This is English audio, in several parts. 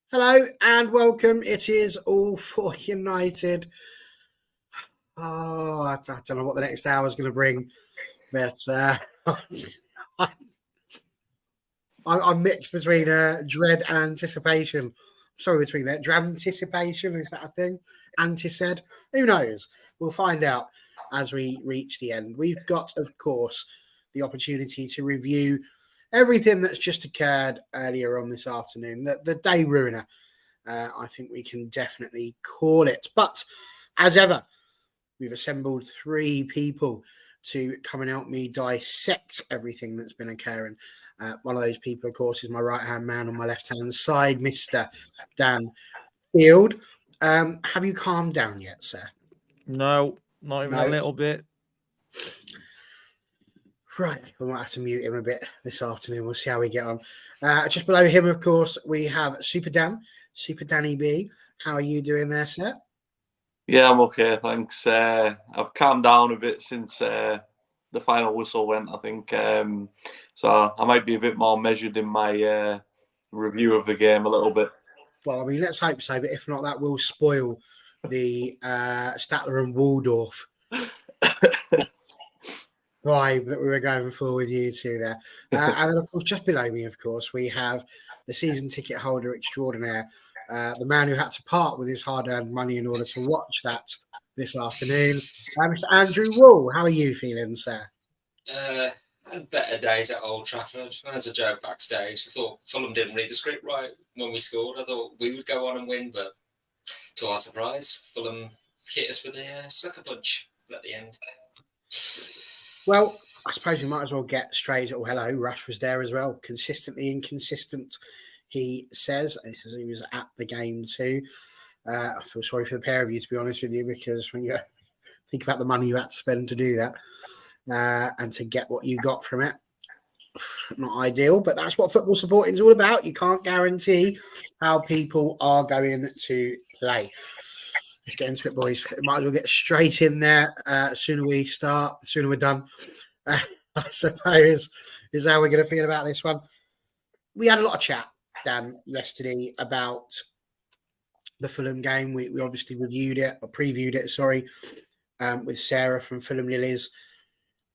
Hello and welcome. It is All for United. I don't know what the next hour is going to bring, but I'm mixed between dread and anticipation. Sorry, between that. Dranticipation, is that a thing? Antised? Who knows? We'll find out as we reach the end. We've got, of course, the opportunity to review everything that's just occurred earlier on this afternoon. The day ruiner. I think we can definitely call it. But as ever, we've assembled three people to come and help me dissect everything that's been occurring. One of those people, of course, is my right-hand man on my left-hand side, Mr. Dan Field. Have you calmed down yet, sir? No, not even a No. little bit. Right, we might have to mute him a bit this afternoon. We'll see how we get on. Just below him, of course, we have Super Dan, Super Danny B. How are you doing there, sir? Yeah, I'm okay, thanks. I've calmed down a bit since the final whistle went, I think. So I might be a bit more measured in my review of the game a little bit. Well, I mean, let's hope so. But if not, that will spoil the Statler and Waldorf vibe that we were going for with you two there. And then, of course, just below me, of course, we have the season ticket holder extraordinaire, the man who had to part with his hard-earned money in order to watch that this afternoon, Mr. Andrew Wall. How are you feeling, sir? Better days at Old Trafford. As a joke backstage, I thought Fulham didn't read the script right when we scored. I thought we would go on and win, but to our surprise, Fulham hit us with a sucker punch at the end. Well, I suppose we might as well get straight. Oh, hello, Rush was there as well. Consistently inconsistent, he says. He was at the game too. I feel sorry for the pair of you, to be honest with you, because when you think about the money you had to spend to do that and to get what you got from it, not ideal. But that's what football supporting is all about. You can't guarantee how people are going to play. Let's get into it, boys. Might as well get straight in there. Sooner we start, the sooner we're done. I suppose is how we're going to feel about this one. We had a lot of chat, Dan, yesterday about the Fulham game. We obviously reviewed it or previewed it, sorry, with Sarah from Fulham Lilies.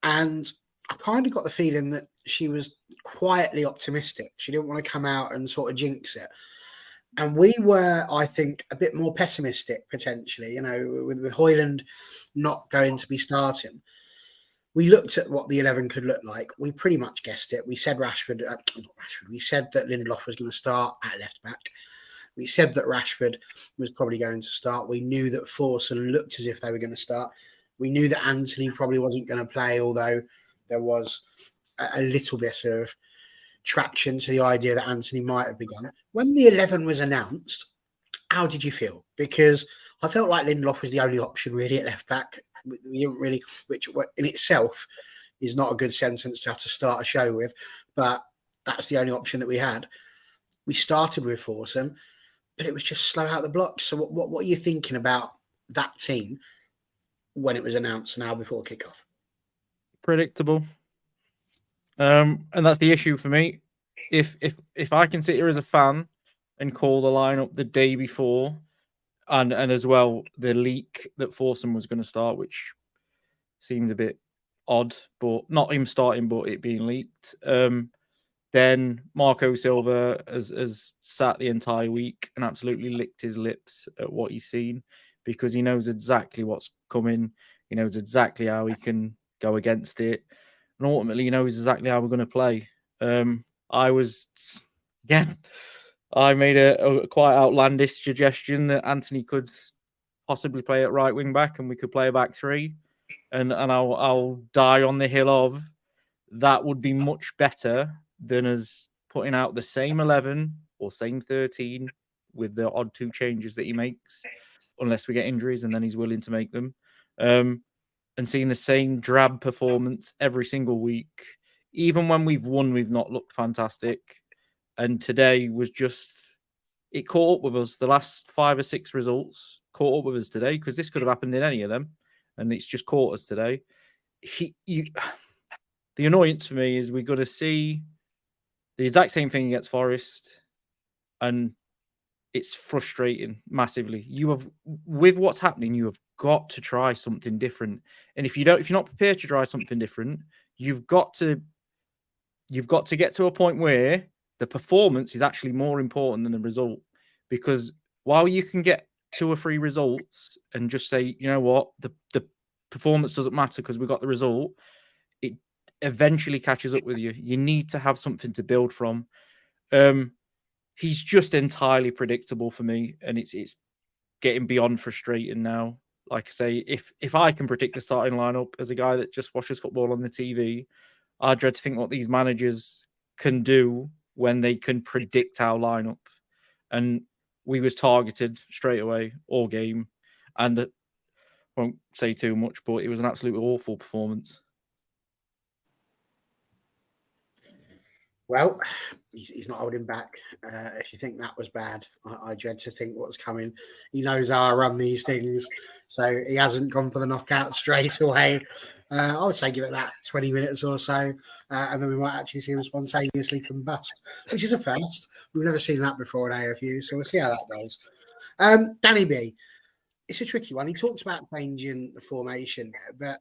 And I kind of got the feeling that she was quietly optimistic. She didn't want to come out and sort of jinx it. And we were, I think, a bit more pessimistic potentially, with Højlund not going to be starting. We looked at what the 11 could look like. We pretty much guessed it. We said we said that Lindelof was going to start at left back. We said that Rashford was probably going to start. We knew that Forson looked as if they were going to start. We knew that Anthony probably wasn't going to play, although there was a little bit of traction to the idea that Anthony might have begun. When the 11 was announced, how did you feel? Because I felt like Lindelof was the only option really at left back. We didn't really, which in itself is not a good sentence to have to start a show with, but that's the only option that we had. We started with Forson, but it was just slow out the blocks. So what are you thinking about that team when it was announced now before kickoff? Predictable. And that's the issue for me. If I can sit here as a fan and call the lineup the day before, and as well the leak that Forson was going to start, which seemed a bit odd, but not him starting, but it being leaked. Then Marco Silva has sat the entire week and absolutely licked his lips at what he's seen because he knows exactly what's coming. He knows exactly how he can go against it. And ultimately, he knows exactly how we're going to play. I made a quite outlandish suggestion that Anthony could possibly play at right wing back and we could play a back three. And I'll die on the hill of that would be much better than us putting out the same 11 or same 13 with the odd two changes that he makes, unless we get injuries and then he's willing to make them. And seeing the same drab performance every single week. Even when we've won, we've not looked fantastic. And today was just, it caught up with us. The last 5 or 6 results caught up with us today because this could have happened in any of them. And it's just caught us today. The annoyance for me is we're going to see the exact same thing against Forest. And it's frustrating massively. With what's happening, you have got to try something different. And if you're not prepared to try something different, you've got to get to a point where the performance is actually more important than the result. Because while you can get 2 or 3 results and just say, you know what, the performance doesn't matter because we got the result, it eventually catches up with you. You need to have something to build from. He's just entirely predictable for me, and it's getting beyond frustrating now. Like I say, if I can predict the starting lineup as a guy that just watches football on the TV, I dread to think what these managers can do when they can predict our lineup. And we was targeted straight away all game, and I won't say too much, but it was an absolutely awful performance. Well, he's not holding back. If you think that was bad, I dread to think what's coming. He knows how I run these things, so he hasn't gone for the knockout straight away. I would say give it that 20 minutes or so, and then we might actually see him spontaneously combust, which is a first. We've never seen that before in AFU, so we'll see how that goes. Danny B, it's a tricky one. He talks about changing the formation, but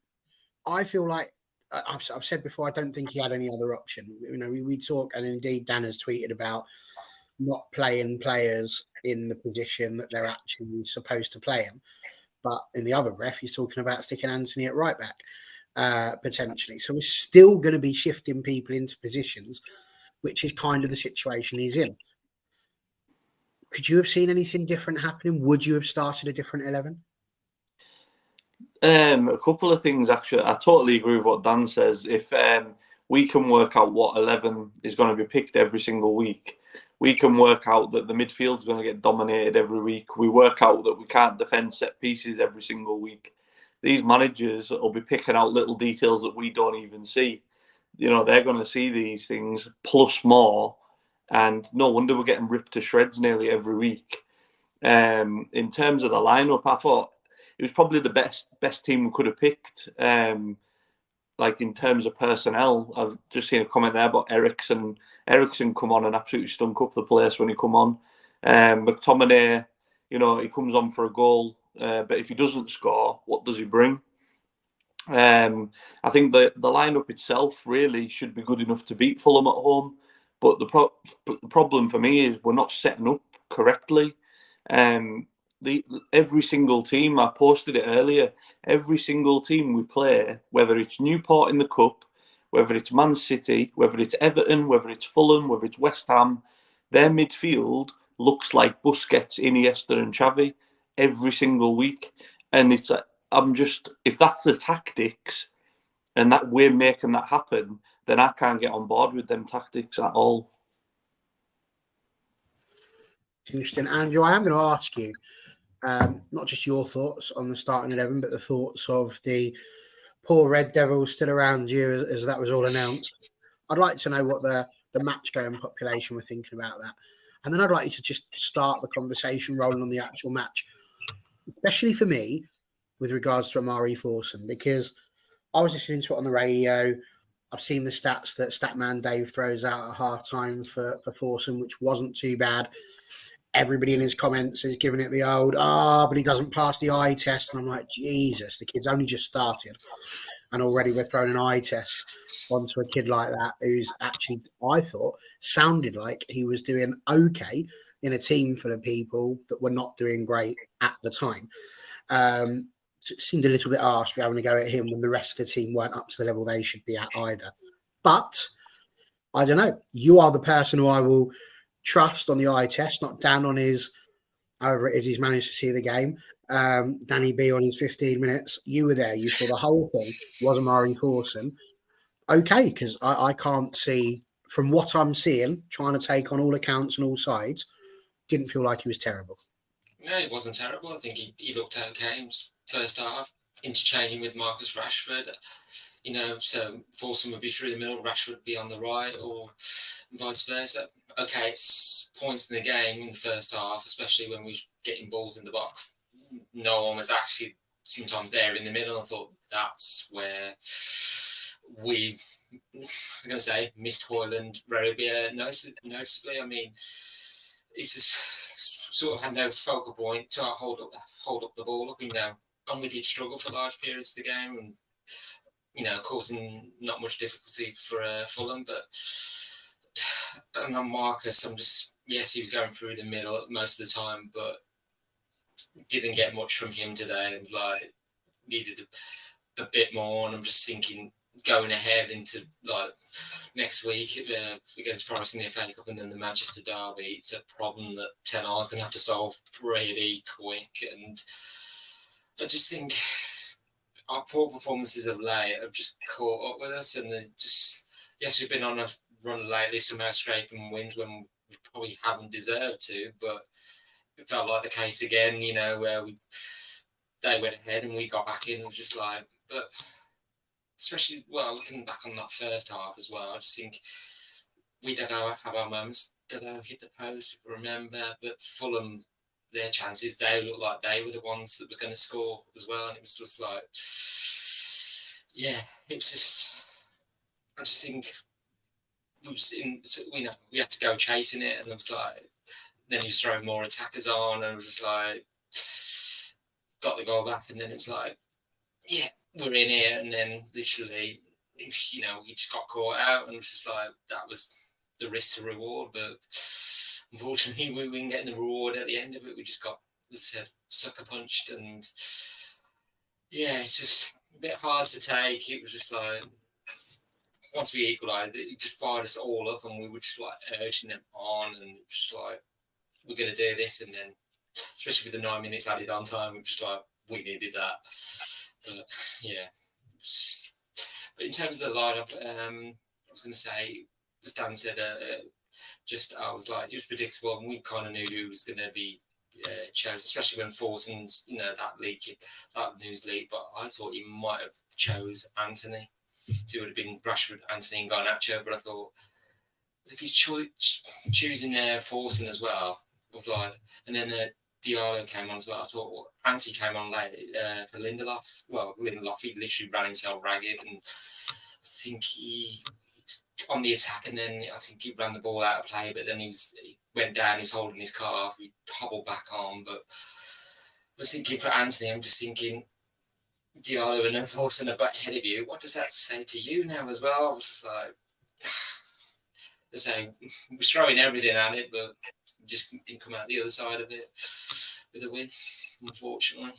I feel like I've said before, I don't think he had any other option. You know, we talk, and indeed Dan has tweeted about not playing players in the position that they're actually supposed to play in. But in the other breath, he's talking about sticking Anthony at right back, potentially. So we're still going to be shifting people into positions, which is kind of the situation he's in. Could you have seen anything different happening? Would you have started a different 11? A couple of things, actually. I totally agree with what Dan says. If we can work out what 11 is going to be picked every single week, we can work out that the midfield is going to get dominated every week. We work out that we can't defend set pieces every single week. These managers will be picking out little details that we don't even see. You know, they're going to see these things plus more, and no wonder we're getting ripped to shreds nearly every week. In terms of the lineup, I thought it was probably the best team we could have picked. Like in terms of personnel, I've just seen a comment there about Ericsson. Ericsson come on and absolutely stunk up the place when he come on. McTominay, you know, he comes on for a goal, but if he doesn't score, what does he bring? I think the lineup itself really should be good enough to beat Fulham at home, but the problem for me is we're not setting up correctly. Every single team, I posted it earlier, every single team we play, whether it's Newport in the Cup, whether it's Man City, whether it's Everton, whether it's Fulham, whether it's West Ham, their midfield looks like Busquets, Iniesta and Xavi every single week. And it's if that's the tactics and that we're making that happen, then I can't get on board with them tactics at all. Interesting. Andrew, I am going to ask you, not just your thoughts on the starting 11, but the thoughts of the poor Red Devils still around you as that was all announced. I'd like to know what the match-going population were thinking about that. And then I'd like you to just start the conversation rolling on the actual match, especially for me, with regards to Amari Forson, because I was listening to it on the radio. I've seen the stats that Statman Dave throws out at half-time for Forson, which wasn't too bad. Everybody in his comments is giving it the old, but he doesn't pass the eye test. And I'm like, Jesus, the kid's only just started. And already we're throwing an eye test onto a kid like that who's actually, I thought, sounded like he was doing okay in a team full of people that were not doing great at the time. So it seemed a little bit harsh to be having to go at him when the rest of the team weren't up to the level they should be at either. But, I don't know, you are the person who I will trust on the eye test, not Dan on his, however it is he's managed to see the game, Danny B on his 15 minutes. You were there. You saw the whole thing. Was Amari Forson. Okay, because I can't see, from what I'm seeing, trying to take on all accounts and all sides, didn't feel like he was terrible. No, it wasn't terrible. I think he looked okay first half, interchanging with Marcus Rashford. You know, so Forson would be through the middle, Rashford would be on the right, or vice versa. Okay, it's points in the game in the first half, especially when we're getting balls in the box. No one was actually sometimes there in the middle. I thought that's where we, I'm going to say, missed Hoyland, Robia noticeably. I mean, It's just sort of had no focal point to hold up the ball up, and we did struggle for large periods of the game, and causing not much difficulty for Fulham. But and on Marcus, yes, he was going through the middle most of the time, but didn't get much from him today, and needed a bit more. And I'm just thinking, going ahead into next week against Forest in the FA Cup and then the Manchester derby, it's a problem that Ten Hag's going to have to solve pretty quick. And I just think our poor performances of late have just caught up with us, and yes, we've been on a run lately, somehow scraping wins when we probably haven't deserved to, but it felt like the case again, where they went ahead and we got back in. It was just but especially, looking back on that first half as well, I just think we did have our moments. Diddo hit the post, if I remember, but Fulham, their chances, they looked like they were the ones that were going to score as well, and it was just it was just, I just think we had to go chasing it, and it was then he was throwing more attackers on, and it was just got the goal back, and then it was we're in here, and then literally, we just got caught out, and it was just that was the risk to reward. But unfortunately, we weren't getting the reward at the end of it. We just got, as I said, sucker punched, and it's just a bit hard to take. It was just once we equalised, it just fired us all up, and we were just urging them on, and it was just we're going to do this, and then especially with the 9 minutes added on time, it was just we needed that. But but in terms of the lineup, I was going to say, as Dan said, it was predictable, and we kind of knew who was going to be chosen, especially when Forson's, that news leak. But I thought he might have chose Anthony. So it would have been Rashford, Anthony, and Garnacho. But I thought if he's choosing Forson as well, it was and then Diallo came on as well. I thought Anthony came on late for Lindelof. Well, Lindelof, he literally ran himself ragged, and I think he was on the attack, and then I think he ran the ball out of play, but then he went down, he was holding his calf, he hobbled back on. But I was thinking for Anthony, I'm just thinking, Diallo and Forson have got ahead of you. What does that say to you now as well? I was just we're throwing everything at it, but just didn't come out the other side of it with a win, unfortunately.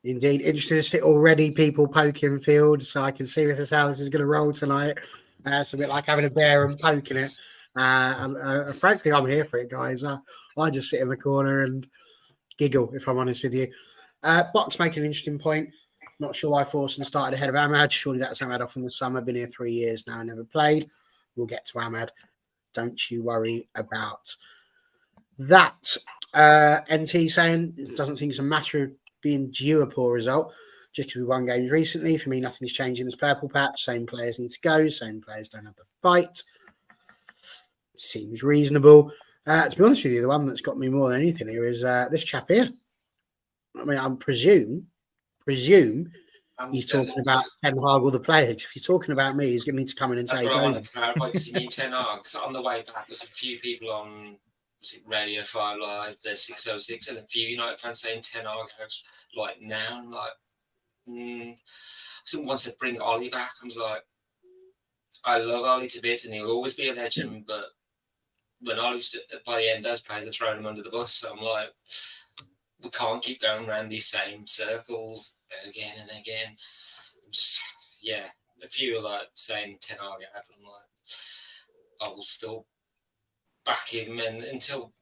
Indeed. Interesting to see already people poking field, so I can see this is how this is going to roll tonight. It's a bit like having a bear and poking it. Frankly, I'm here for it, guys. I just sit in the corner and giggle, if I'm honest with you. Box making an interesting point. Not sure why Forson started ahead of Ahmad. Surely that's Ahmad off in the summer. Been here 3 years now, never played. We'll get to Ahmad. Don't you worry about that. NT saying it doesn't think it's a matter of being due a poor result. Just because we won games recently, for me, nothing's changing this purple patch. Same players need to go. Same players don't have the fight. Seems reasonable. To be honest with you, the one that's got me more than anything here is this chap here. I mean, I presume he's talking about Ten Hag or the players. If he's talking about me, he's going to need to come in and take over. That's what I wanted to clarify, because you mean Ten Hag. So on the way back, there's a few people on Radio 5 Live, there's 606, and a few United fans saying Ten Hag out now. Someone said bring Ollie back. I was I love Ollie to bits, and he'll always be a legend, but when Ollie's by the end, those players are throwing him under the bus. So I'm we can't keep going around these same circles again and again. A few are saying Ten Hag out. I will still back him, and until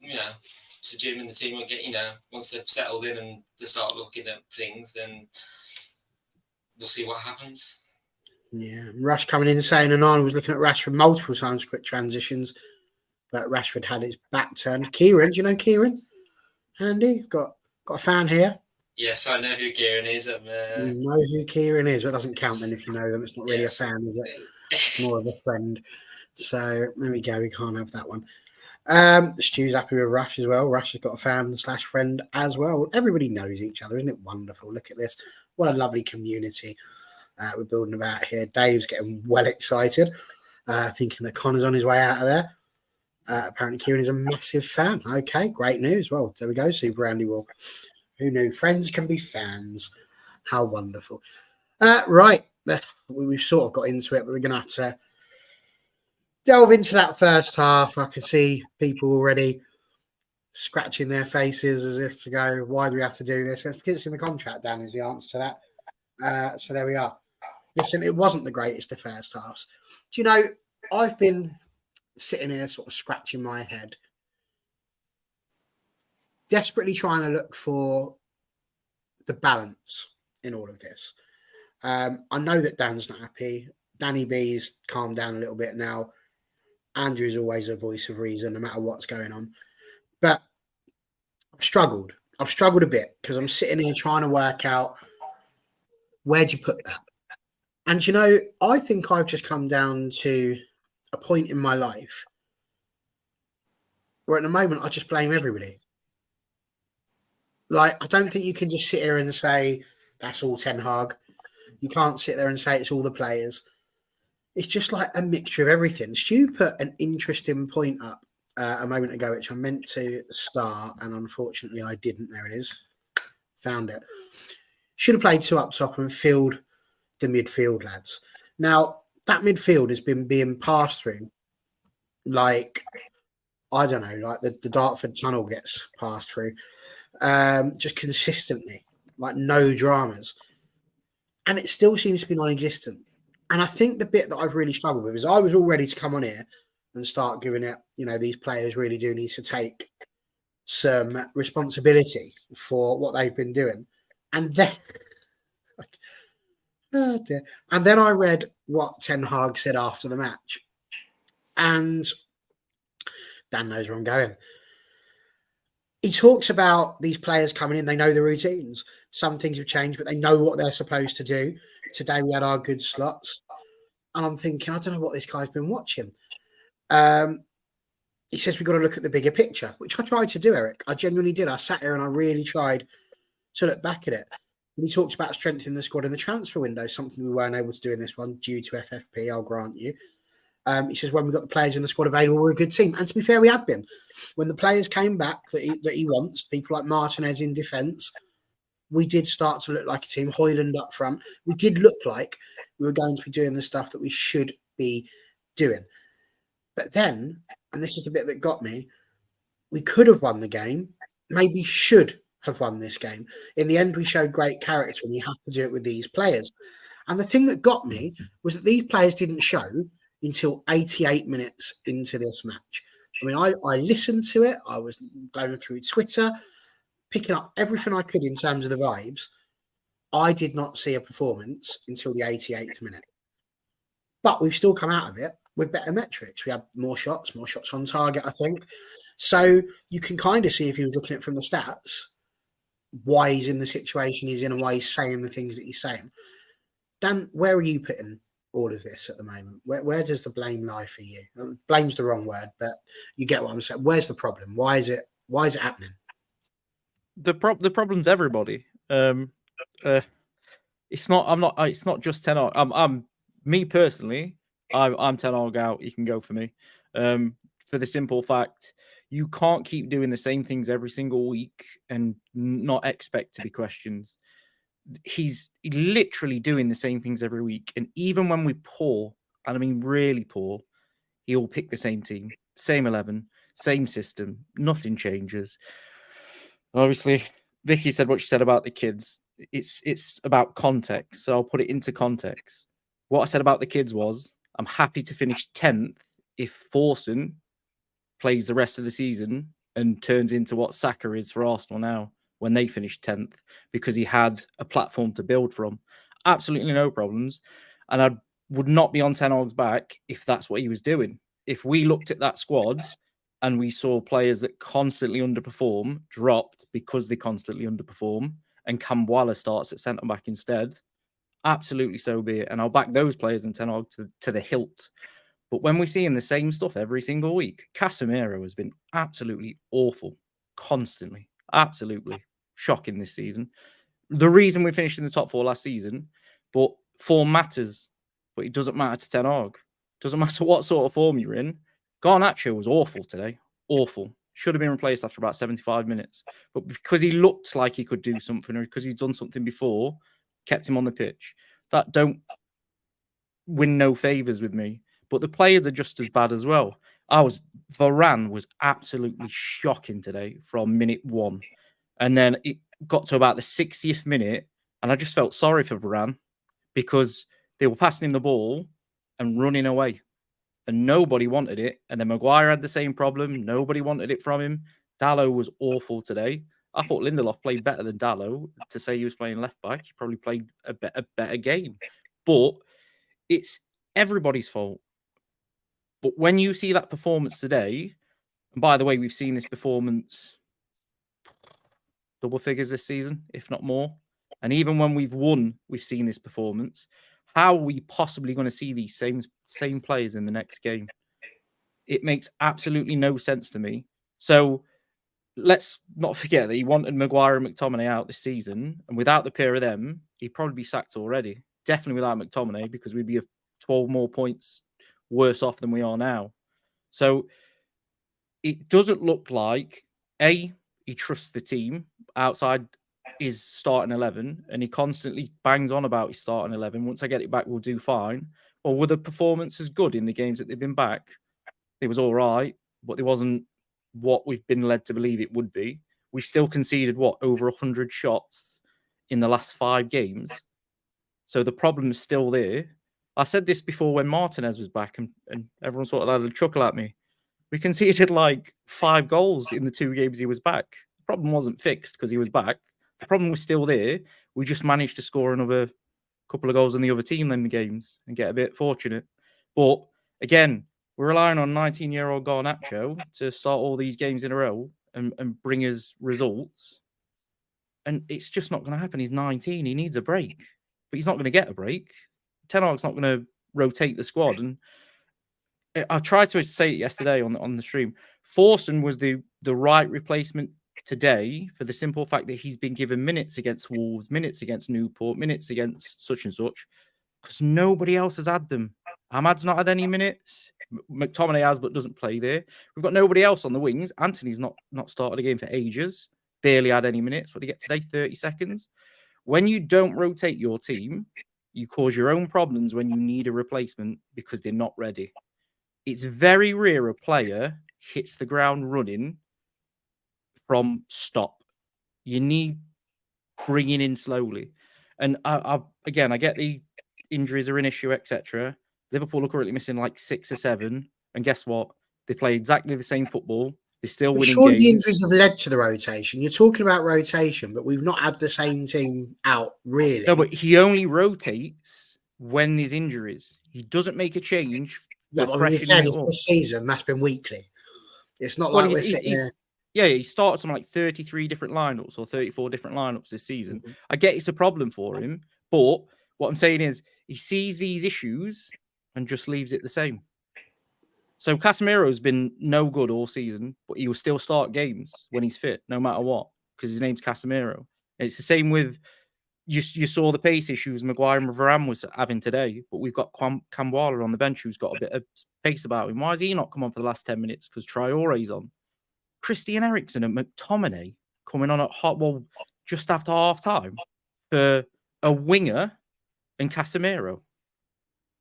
Sir Jim and the team will get, once they've settled in and they start looking at things, then we'll see what happens. Yeah, Rush coming in saying Anand was looking at Rashford multiple times, quick transitions, but Rashford had his back turned. Kieran, do you know Kieran? Andy, got a fan here. Yes, I know who Kieran is. You know who Kieran is, but it doesn't count then if you know them. It's not really a fan, is it? It's more of a friend. So there we go. We can't have that one. Stu's happy with Rush as well. Rush has got a fan/friend as well. Everybody knows each other. Isn't it wonderful? Look at this. What a lovely community we're building about here. Dave's getting well excited, thinking that Connor's on his way out of there. Apparently, Kieran is a massive fan. Okay, great news. Well, there we go, Super Andy Will. Who knew? Friends can be fans. How wonderful. Right. We've sort of got into it, but we're going to have to delve into that first half. I can see people already scratching their faces as if to go, why do we have to do this? It's because it's in the contract, Dan, is the answer to that. So there we are. Listen, it wasn't the greatest of first halves. Do you know, I've been sitting here sort of scratching my head, desperately trying to look for the balance in all of this. I know that Dan's not happy. Danny B's calmed down a little bit now. Andrew's always a voice of reason, no matter what's going on. But I've struggled. I've struggled a bit because I'm sitting here trying to work out where'd you put that. And you know, I think I've just come down to a point in my life where at the moment I just blame everybody. Like, I don't think you can just sit here and say that's all Ten Hag. You can't sit there and say it's all the players. It's just like a mixture of everything. Stu put an interesting point up a moment ago, which I meant to start, and unfortunately I didn't. There it is. Found it. Should have played two up top and filled the midfield, lads. Now, that midfield has been being passed through like, I don't know, like the Dartford Tunnel gets passed through, just consistently, like no dramas. And it still seems to be non-existent. And I think the bit that I've really struggled with is I was all ready to come on here and start giving it, you know, these players really do need to take some responsibility for what they've been doing. And then, oh dear. And then I read what Ten Hag said after the match. And Dan knows where I'm going. He talks about these players coming in. They know the routines. Some things have changed, but they know what they're supposed to do. Today we had our good slots. And I'm thinking, I don't know what this guy's been watching. He says we've got to look at the bigger picture, which I tried to do, Eric. I genuinely did. I sat here and I really tried to look back at it. And he talks about strengthening the squad in the transfer window, something we weren't able to do in this one due to FFP, I'll grant you. He says when we've got the players in the squad available, we're a good team. And to be fair, we have been. When the players came back that he wants, people like Martinez in defence, we did start to look like a team. Hoyland up front. We did look like we were going to be doing the stuff that we should be doing. But then, and this is the bit that got me, we could have won the game, maybe should have won this game. In the end, we showed great character and you have to do it with these players. And the thing that got me was that these players didn't show until 88 minutes into this match. I mean, I listened to it. I was going through Twitter, picking up everything I could in terms of the vibes. I did not see a performance until the 88th minute. But we've still come out of it with better metrics. We had more shots on target, I think. So you can kind of see, if he was looking at it from the stats, why he's in the situation he's in and why he's saying the things that he's saying. Dan, where are you putting all of this at the moment? Where does the blame lie for you? Blame's the wrong word, but you get what I'm saying. Where's the problem? Why is it happening? The problem's everybody. It's not just Ten Hag. I'm me personally. I'm Ten Hag out. You can go for me. For the simple fact, you can't keep doing the same things every single week and not expect to be questioned. He's literally doing the same things every week, and even when we're poor, and I mean really poor, he'll pick the same team, same 11, same system. Nothing changes. Obviously, Vicky said what she said about the kids. It's about context, so I'll put it into context. What I said about the kids was, I'm happy to finish 10th if Forson plays the rest of the season and turns into what Saka is for Arsenal now when they finished 10th, because he had a platform to build from. Absolutely no problems. And I would not be on Ten Hag's back if that's what he was doing. If we looked at that squad and we saw players that constantly underperform dropped because they constantly underperform, and Kamwala starts at centre-back instead, absolutely so be it. And I'll back those players in Ten Hag to the hilt. But when we're seeing the same stuff every single week, Casemiro has been absolutely awful, constantly. Absolutely shocking this season. The reason we finished in the top 4 last season, but form matters, but it doesn't matter to Ten Hag. Doesn't matter what sort of form you're in. Garnacho was awful today. Awful. Should have been replaced after about 75 minutes. But because he looked like he could do something, or because he's done something before, kept him on the pitch. That don't win no favours with me. But the players are just as bad as well. Varane was absolutely shocking today from minute 1. And then it got to about the 60th minute, and I just felt sorry for Varane because they were passing him the ball and running away. And nobody wanted it. And then Maguire had the same problem. Nobody wanted it from him. Dalot was awful today. I thought Lindelof played better than Dalot. To say he was playing left back, he probably played a better game. But it's everybody's fault. But when you see that performance today, and by the way, we've seen this performance double figures this season, if not more. And even when we've won, we've seen this performance. How are we possibly going to see these same players in the next game? It makes absolutely no sense to me. So let's not forget that he wanted Maguire and McTominay out this season. And without the pair of them, he'd probably be sacked already. Definitely without McTominay, because we'd be 12 more points worse off than we are now. So it doesn't look like, he trusts the team outside his starting 11, and he constantly bangs on about his starting 11. Once I get it back, we'll do fine. Or were the performances good in the games that they've been back? It was all right, but it wasn't what we've been led to believe it would be. We've still conceded, over 100 shots in the last 5 games. So the problem is still there. I said this before when Martinez was back, and everyone sort of had a chuckle at me. We conceded like 5 goals in the 2 games he was back. The problem wasn't fixed because he was back. The problem was still there. We just managed to score another couple of goals in the other team in the games and get a bit fortunate. But again, we're relying on 19-year-old Garnacho to start all these games in a row and bring us results. And it's just not going to happen. He's 19. He needs a break. But he's not going to get a break. Ten Hag's not going to rotate the squad. And I tried to say it yesterday on the stream. Forson was the right replacement today for the simple fact that he's been given minutes against Wolves, minutes against Newport, minutes against such and such, because nobody else has had them. Ahmad's not had any minutes. McTominay has, but doesn't play there. We've got nobody else on the wings. Anthony's not started a game for ages. Barely had any minutes. What did he get today? 30 seconds. When you don't rotate your team, you cause your own problems when you need a replacement because they're not ready. It's very rare a player hits the ground running from stop. You need bringing in slowly. And I get the injuries are an issue, etc. Liverpool are currently missing like 6 or 7. And guess what? They play exactly the same football. They're still winning surely games. The injuries have led to the rotation. You're talking about rotation, but we've not had the same team out, really. No, but he only rotates when there's injuries. He doesn't make a change. Yeah, but I mean, this season, that's been weekly. It's not like we're sitting there. Yeah, he starts on like 33 different lineups or 34 different lineups this season. Mm-hmm. I get it's a problem for him, but what I'm saying is he sees these issues and just leaves it the same. So Casemiro's been no good all season, but he will still start games when he's fit, no matter what, because his name's Casemiro. And it's the same with you saw the pace issues Maguire and Varane was having today, but we've got Kamwala on the bench who's got a bit of pace about him. Why has he not come on for the last 10 minutes? Because Traore's on. Christian Eriksen and McTominay coming on at just after half time for a winger and Casemiro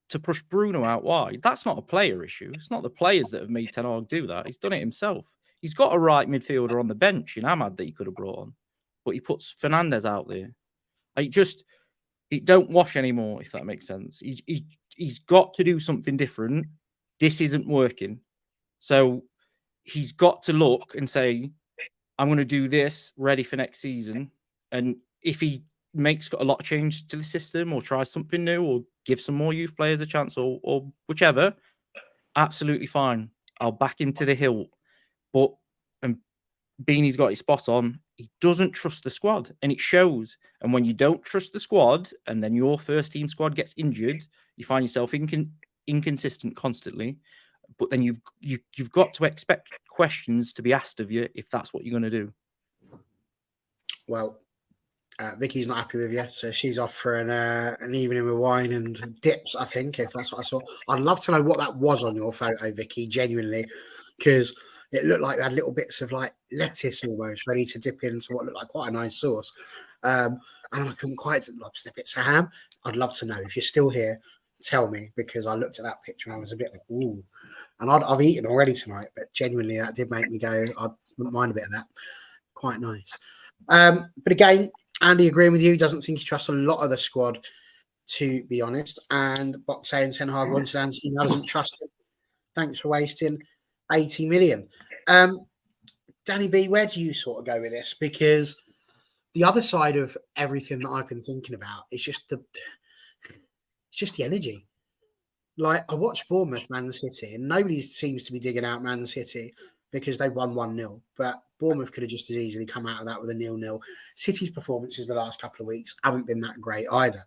to push Bruno out wide. That's not a player issue. It's not the players that have made Ten Hag do that. He's done it himself. He's got a right midfielder on the bench in Ahmad that he could have brought on, but he puts Fernandes out there. It don't wash anymore, if that makes sense. He's got to do something different. This isn't working. So he's got to look and say, I'm going to do this ready for next season. And if he makes a lot of change to the system or tries something new or gives some more youth players a chance or whichever, absolutely fine. I'll back him to the hilt. But Beanie's got his spot on. He doesn't trust the squad, and it shows. And when you don't trust the squad, and then your first team squad gets injured, you find yourself inconsistent constantly. But then you've got to expect questions to be asked of you if that's what you're going to do. Well, Vicky's not happy with you, so she's off for an evening with wine and dips, I think, if that's what I saw. I'd love to know what that was on your photo, Vicky, genuinely, because it looked like you had little bits of like lettuce almost ready to dip into what looked like quite a nice sauce. And I couldn't quite lobster bits of ham. I'd love to know if you're still here. Tell me, because I looked at that picture and I was a bit like, ooh. And I've eaten already tonight, but genuinely that did make me go, I wouldn't mind a bit of that. Quite nice. But again, Andy agreeing with you, doesn't think he trusts a lot of the squad, to be honest. And Box saying Ten Hag wanted Anthony, doesn't trust him. Thanks for wasting 80 million. Danny B, where do you sort of go with this? Because the other side of everything that I've been thinking about is just the energy. Like, I watched Bournemouth, Man City, and nobody seems to be digging out Man City because they won 1-0. But Bournemouth could have just as easily come out of that with a 0-0. City's performances the last couple of weeks haven't been that great either.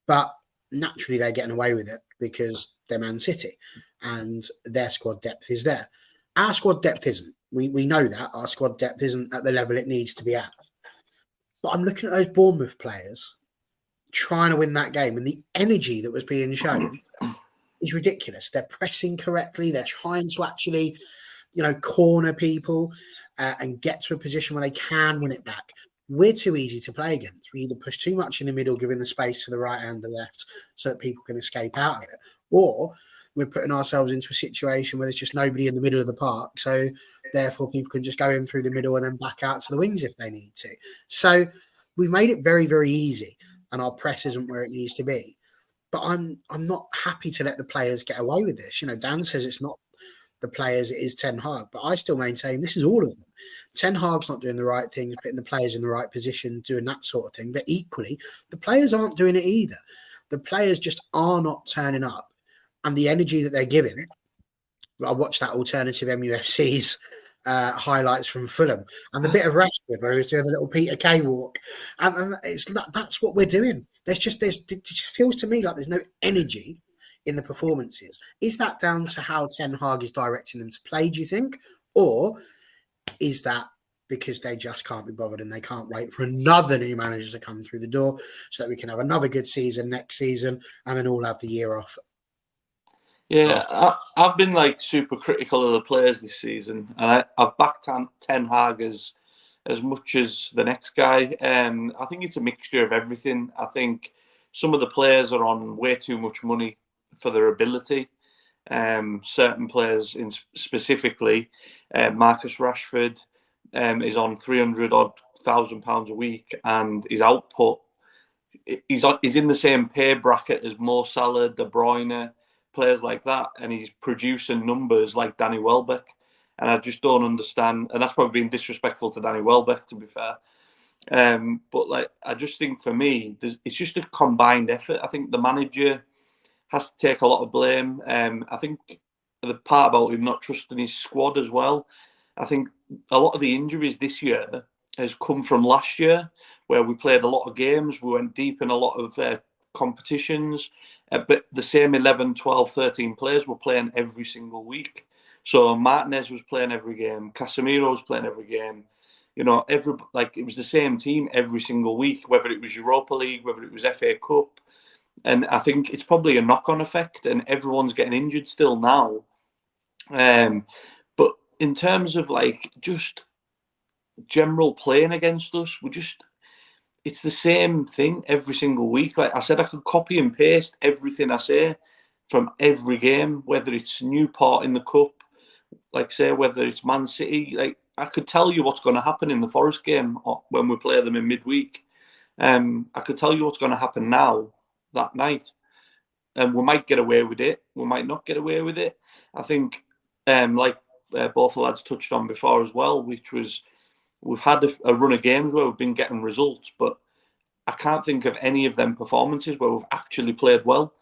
But naturally, they're getting away with it because they're Man City and their squad depth is there. Our squad depth isn't. We know that. Our squad depth isn't at the level it needs to be at. But I'm looking at those Bournemouth players trying to win that game, and the energy that was being shown is ridiculous. They're pressing correctly. They're trying to actually, corner people and get to a position where they can win it back. We're too easy to play against. We either push too much in the middle, giving the space to the right and the left so that people can escape out of it, or we're putting ourselves into a situation where there's just nobody in the middle of the park. So therefore people can just go in through the middle and then back out to the wings if they need to. So we've made it very, very easy, and our press isn't where it needs to be. But I'm not happy to let the players get away with this. Dan says it's not the players, it is Ten Hag, but I still maintain this is all of them. Ten Hag's not doing the right things, putting the players in the right position, doing that sort of thing. But equally, the players aren't doing it either. The players just are not turning up, and the energy that they're giving. I watched that alternative MUFC's highlights from Fulham, and the bit of Rashford where he was doing the little Peter Kay walk, and that's what we're doing. It just feels to me like there's no energy in the performances. Is that down to how Ten Hag is directing them to play, do you think? Or is that because they just can't be bothered and they can't wait for another new manager to come through the door so that we can have another good season next season and then all have the year off? Yeah, I've been super critical of the players this season, and I've backed Ten Hag as much as the next guy. I think it's a mixture of everything. I think some of the players are on way too much money for their ability. Certain players, specifically, Marcus Rashford, is on £300,000 a week, and his output, he's in the same pay bracket as Mo Salah, De Bruyne, players like that, and he's producing numbers like Danny Welbeck. And I just don't understand, and that's probably being disrespectful to Danny Welbeck, to be fair. But I just think for me, it's just a combined effort. I think the manager has to take a lot of blame. I think the part about him not trusting his squad as well. I think a lot of the injuries this year has come from last year, where we played a lot of games. We went deep in a lot of competitions, but the same 11, 12, 13 players were playing every single week. So Martinez was playing every game. Casemiro was playing every game. It was the same team every single week, whether it was Europa League, whether it was FA Cup. And I think it's probably a knock-on effect, and everyone's getting injured still now. But in terms of just general playing against us, it's the same thing every single week. Like I said, I could copy and paste everything I say from every game, whether it's Newport in the Cup, whether it's Man City. I could tell you what's going to happen in the Forest game when we play them in midweek. I could tell you what's going to happen now, that night. And we might get away with it. We might not get away with it. I think, both the lads touched on before as well, which was we've had a run of games where we've been getting results, but I can't think of any of them performances where we've actually played well.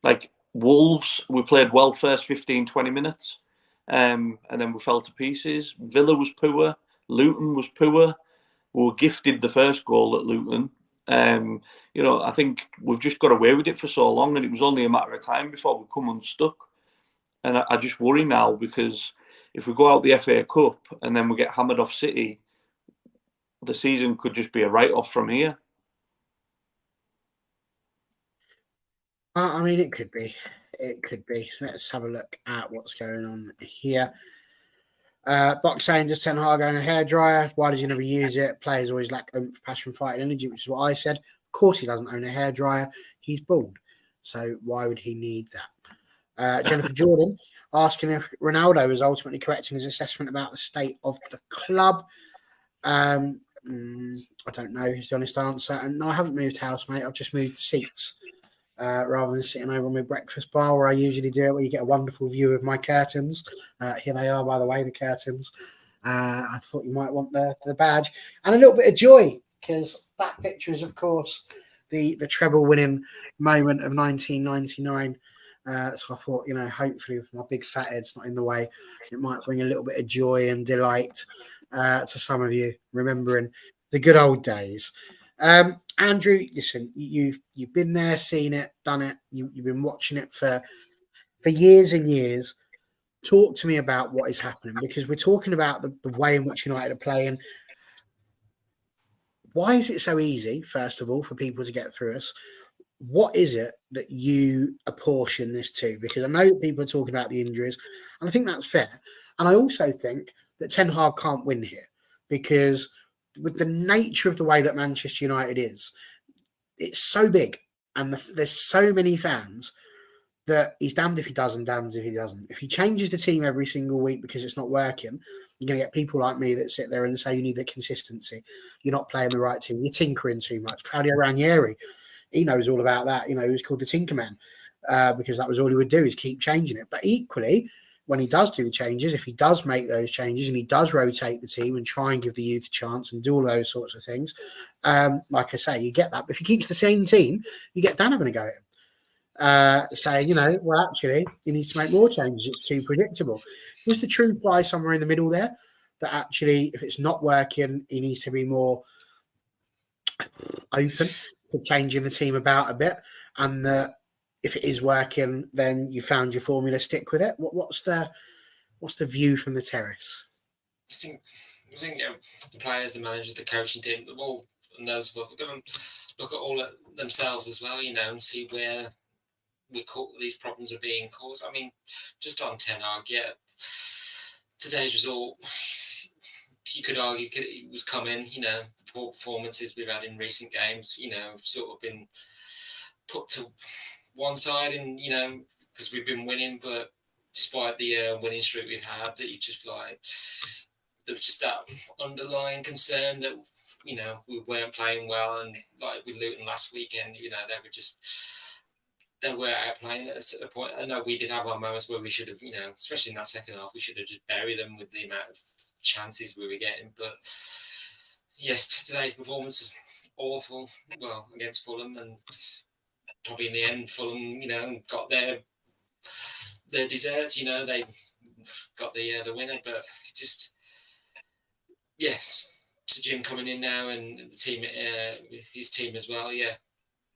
Like Wolves, we played well first 15, 20 minutes, and then we fell to pieces. Villa was poor. Luton was poor. We were gifted the first goal at Luton. I think we've just got away with it for so long, and it was only a matter of time before we come unstuck. And I just worry now, because if we go out the FA Cup and then we get hammered off City, the season could just be a write-off from here. I mean, it could be. It could be. Let's have a look at what's going on here. Box saying, does Ten Hag own a hairdryer? Why does he never use it? Players always lack passion, fight, and energy, which is what I said. Of course, he doesn't own a hairdryer. He's bald. So why would he need that? Jennifer Jordan asking if Ronaldo is ultimately correct in his assessment about the state of the club. I don't know is the honest answer. And no, I haven't moved house, mate. I've just moved seats. Rather than sitting over on my breakfast bar where I usually do it, where you get a wonderful view of my curtains. Here they are, by the way, the curtains. I thought you might want the badge and a little bit of joy, because that picture is, of course, the treble winning moment of 1999. So I thought, hopefully with my big fat head's not in the way, it might bring a little bit of joy and delight to some of you, remembering the good old days. Andrew, listen, you've been there, seen it, done it. You've been watching it for years and years. Talk to me about what is happening, because we're talking about the way in which United are playing. Why is it so easy, first of all, for people to get through us? What is it that you apportion this to? Because I know that people are talking about the injuries, and I think that's fair. And I also think that Ten Hag can't win here, because with the nature of the way that Manchester United is, it's so big, and there's so many fans that he's damned if he does and damned if he doesn't. If he changes the team every single week because it's not working, you're going to get people like me that sit there and say you need the consistency. You're not playing the right team. You're tinkering too much. Claudio Ranieri, he knows all about that. He was called the Tinkerman because that was all he would do, is keep changing it. But equally, when he does do the changes, if he does make those changes and he does rotate the team and try and give the youth a chance and do all those sorts of things, like I say, you get that. But if he keeps the same team, you get Dan having a go at him, saying, well, actually, he needs to make more changes. It's too predictable. Was the truth lie somewhere in the middle there? That actually, if it's not working, he needs to be more open to changing the team about a bit, and that if it is working, then you found your formula, stick with it. What's the view from the terrace? I think the players, the managers, the coaching team, the all and those, but we're going to look at all at themselves as well, and see where these problems are being caused. I mean, just on Ten Hag, today's result, you could argue it was coming. The poor performances we've had in recent games, sort of been put to one side, and because we've been winning, but despite the winning streak we've had, that you just there was just that underlying concern that we weren't playing well, and like with Luton last weekend, they were outplaying us at a point. I know we did have our moments where we should have, especially in that second half, we should have just buried them with the amount of chances we were getting. But yes, today's performance was awful. Well, against Fulham, and probably in the end, Fulham, got their desserts. They got the winner, but just yes, to Jim coming in now and the team, his team as well.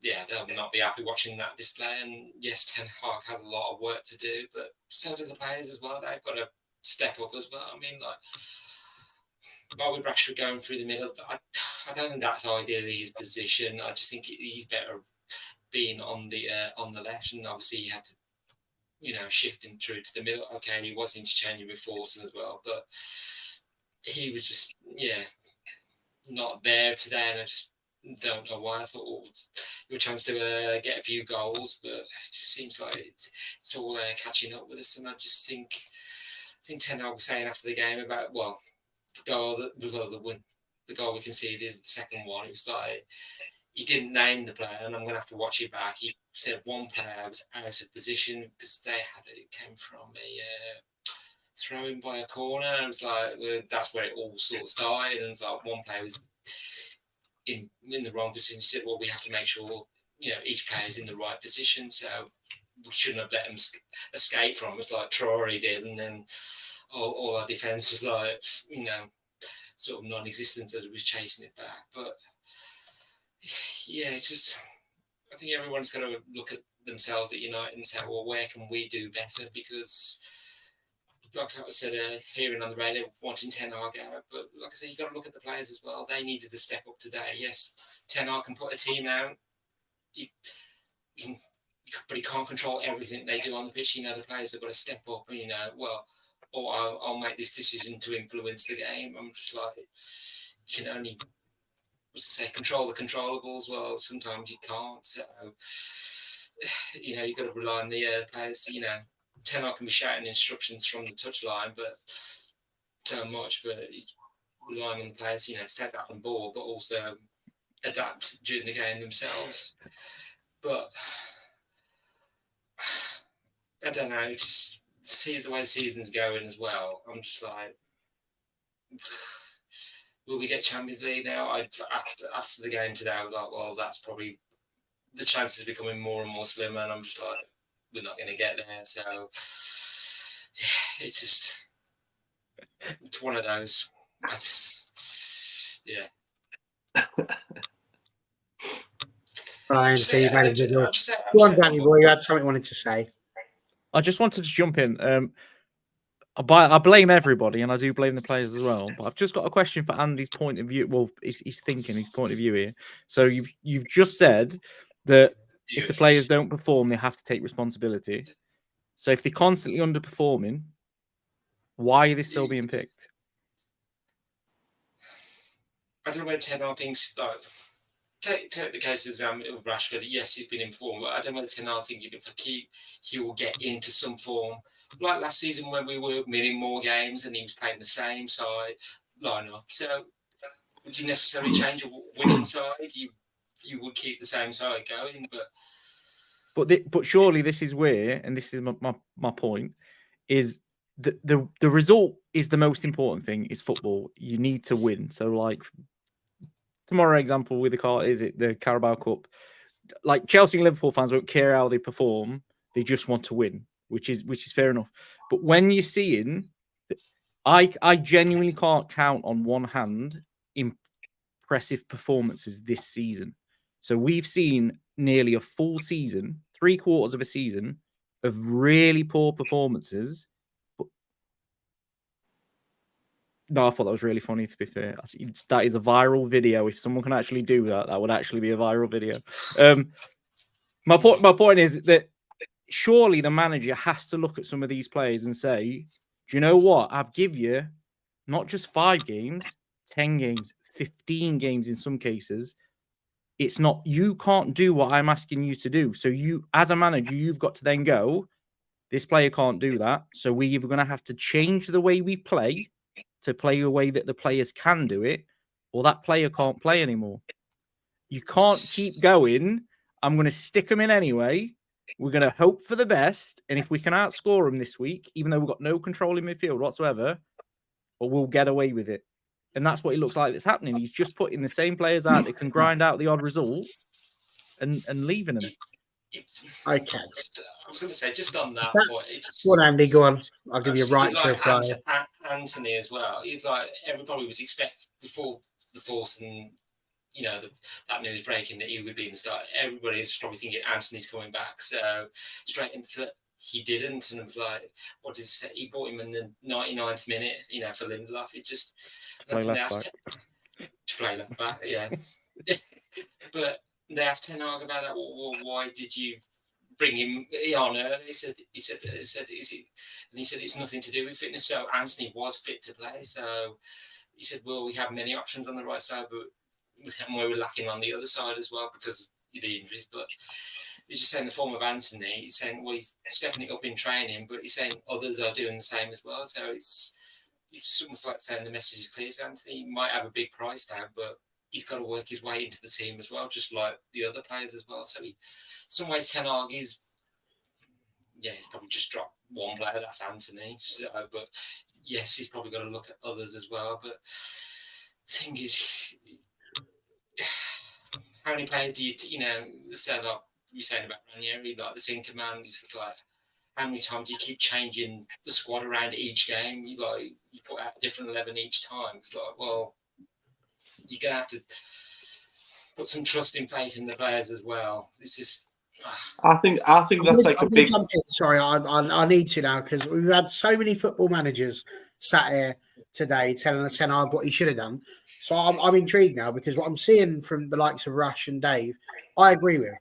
They'll not be happy watching that display. And yes, Ten Hag has a lot of work to do, but so do the players as well. They've got to step up as well. I mean, with Rashford going through the middle, I don't think that's ideally his position. I just think he's better being on the left, and obviously he had to, shift him through to the middle. Okay, he was interchanging with Forson as well, but he was just not there today, and I just don't know why. I thought your chance to get a few goals, but it just seems like it's all catching up with us. And I just think Ten Hag was saying after the game about the goal we conceded, the second one. It was like he didn't name the player, and I'm going to have to watch it back. He said one player was out of position because it came from a throw-in by a corner. It was like that's where it all sort of started, and like one player was in the wrong position. He said, well, we have to make sure each player is in the right position, so we shouldn't have let them escape from us like Traore did, and then all our defence was sort of non-existent as we was chasing it back. But it's just, I think everyone's got to look at themselves at United and say, well, where can we do better? Because like I said, hearing on the radio, wanting Ten Hag out. But like I said, you've got to look at the players as well. They needed to step up today. Yes, Ten Hag can put a team out. But he can't control everything they do on the pitch. The players have got to step up and, I'll make this decision to influence the game. I'm just like, you can only, control the controllables. Well, sometimes you can't. So, you've got to rely on the players. Ten Hag can be shouting instructions from the touchline, but so much. But he's relying on the players, to take that on board, but also adapt during the game themselves. But I don't know. Just see the way the season's going as well. I'm just like, will we get Champions League now? After the game today, I was like, well, that's probably the chances are becoming more and more slimmer, and I'm just like, we're not going to get there. So it's one of those. Brian, so you've had a good look. Go on, Danny boy, you had something you wanted to say. I just wanted to jump in. I blame everybody, and I do blame the players as well. But I've just got a question for Andy's point of view. Well, he's thinking his point of view here. So you've just said that if the players don't perform, they have to take responsibility. So if they're constantly underperforming, why are they still being picked? I don't know where Ten Hag thinks, like, take the cases of Rashford. Yes, he's been informed, but I don't know whether Ten Hag thinking if he will get into some form. Like last season when we were winning more games and he was playing the same side lineup. So would you necessarily change a winning side? You would keep the same side going, but surely this is where, and this is my point, is the result is the most important thing. Is football. You need to win. So like tomorrow, example with the Carabao Cup. Like Chelsea and Liverpool fans won't care how they perform; they just want to win, which is fair enough. But when you're seeing, I genuinely can't count on one hand impressive performances this season. So we've seen nearly a full season, 3/4 of a season of really poor performances. No, I thought that was really funny, to be fair. That is a viral video. If someone can actually do that, that would actually be a viral video. My point is that surely the manager has to look at some of these players and say, do you know what? I've give you not just 5 games, 10 games, 15 games in some cases. It's not, you can't do what I'm asking you to do. So you, as a manager, you've got to then go, this player can't do that. So we're either going to have to change the way we play to play a way that the players can do it, or that player can't play anymore. You can't keep going, I'm going to stick them in anyway. We're going to hope for the best. And if we can outscore them this week, even though we've got no control in midfield whatsoever, but we'll get away with it. And that's what it looks like that's happening. He's just putting the same players out that can grind out the odd result and leaving them. Okay. I was going to say, just on that point. Go on, Andy, go on. I'll give you a right to reply. Anthony as well. He's like, everybody was expecting before the force and, that news breaking that he would be in the start. Everybody was probably thinking Anthony's coming back. So straight into it, he didn't. And it was like, what did he say? He bought him in the 99th minute, for Lindelof. It's just nothing else to play left back. Yeah. But they asked Ten Hag about that. Well, why did you bring him on early? He said, is it? And he said, it's nothing to do with fitness. So Anthony was fit to play. So he said, well, we have many options on the right side, but we were lacking on the other side as well because of the injuries. But he's just saying the form of Anthony. He's saying, well, he's stepping it up in training, but he's saying others are doing the same as well. So it's almost like saying the message is clear to Anthony. He might have a big price tag, but he's got to work his way into the team as well, just like the other players as well. So some ways Ten Hag he's probably just dropped one player, that's Anthony. So, but yes, he's probably got to look at others as well. But the thing is, how many players do you set up? You're saying about Ranieri, like the Sinker man, it's just like, how many times do you keep changing the squad around each game? You put out a different 11 each time. It's like, well, you're gonna have to put some trust in faith in the players as well. It's just I think that's like I'm a gonna big. jump in. Sorry, I need to now because we've had so many football managers sat here today telling us Ten Hag what he should have done. So I'm intrigued now because what I'm seeing from the likes of Rush and Dave, I agree with.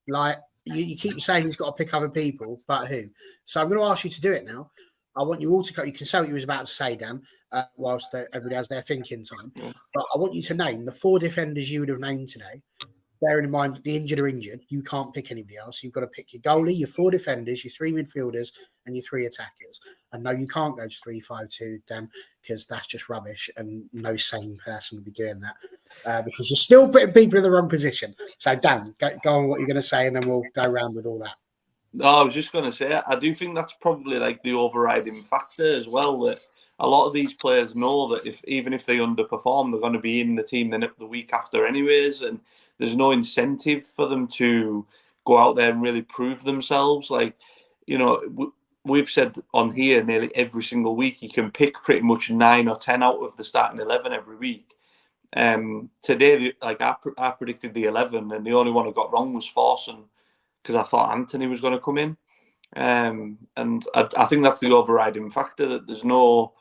Like you keep saying he's got to pick other people, but who? So I'm going to ask you to do it now. I want you all to. You can say what you was about to say, Dan, whilst everybody has their thinking time. But I want you to name the 4 defenders you would have named today. Bearing in mind the injured are injured, you can't pick anybody else. You've got to pick your goalie, your 4 defenders, your 3 midfielders, and your 3 attackers. And no, you can't go to 3-5-2, Dan, because that's just rubbish, and no sane person would be doing that because you're still putting people in the wrong position. So, Dan, go on what you're going to say, and then we'll go around with all that. No, I was just going to say, I do think that's probably like the overriding factor as well. That a lot of these players know that even if they underperform, they're going to be in the team the week after, anyways, and there's no incentive for them to go out there and really prove themselves. Like, you know, we've said on here nearly every single week, you can pick pretty much 9 or 10 out of the starting 11 every week. Today, like I predicted the 11, and the only one I got wrong was Forson, because I thought Anthony was going to come in. And I think that's the overriding factor, that there's no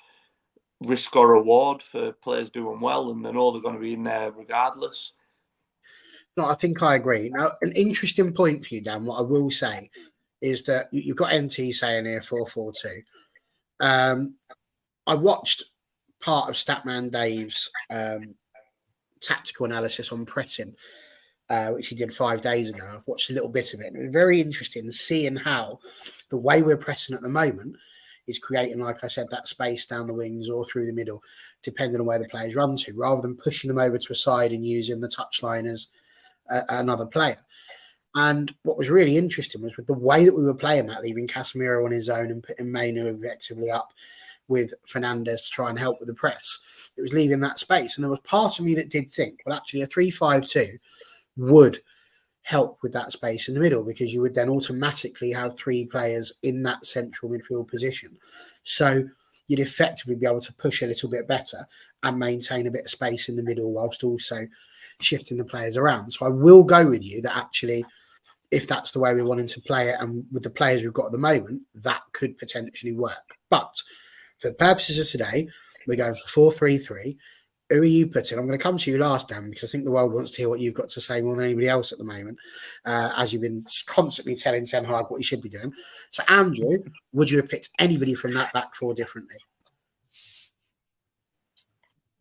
risk or reward for players doing well, and they know they're going to be in there regardless. No, I think I agree. Now, an interesting point for you, Dan, what I will say is that you've got NT saying here 4-4-2. I watched part of Statman Dave's tactical analysis on pressing, which he did 5 days ago. I've watched a little bit of it. It was very interesting seeing how the way we're pressing at the moment is creating, like I said, that space down the wings or through the middle, depending on where the players run to, rather than pushing them over to a side and using the touchline as another player. And what was really interesting was with the way that we were playing that, leaving Casemiro on his own and putting Mainu effectively up with Fernandes to try and help with the press. It was leaving that space. And there was part of me that did think, well, actually a 3-5-2 would help with that space in the middle, because you would then automatically have 3 players in that central midfield position. So you'd effectively be able to push a little bit better and maintain a bit of space in the middle whilst also shifting the players around. So I will go with you that actually, if that's the way we're wanting to play it, and with the players we've got at the moment, that could potentially work. But for the purposes of today, we're going for 4-3-3. Who are you putting? I'm going to come to you last, Dan, because I think the world wants to hear what you've got to say more than anybody else at the moment, as you've been constantly telling Ten Hag what he should be doing. So, Andrew, would you have picked anybody from that back 4 differently?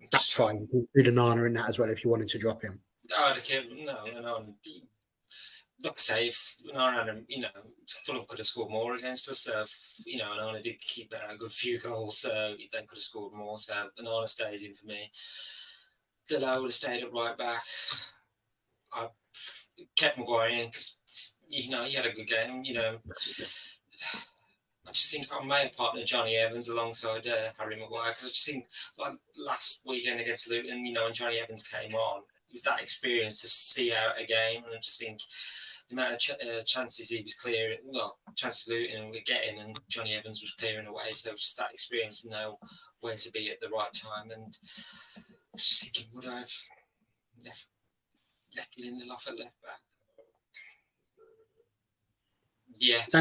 That's fine. You can do Nana in that as well if you wanted to drop him. No. Like I say, if Fulham could have scored more against us. Onana did keep a good few goals, so they could have scored more. So Onana stays in for me. Delo would have stayed at right back. I kept Maguire in because he had a good game. I just think I may have partnered Johnny Evans alongside Harry Maguire, because I just think like last weekend against Luton, when Johnny Evans came on, it was that experience to see out a game, and I just think the amount of chances he was clearing, chances Luton were getting, and Johnny Evans was clearing away, so it was just that experience to know where to be at the right time. And I was just thinking, would I have left Lindelof at left back? Yes.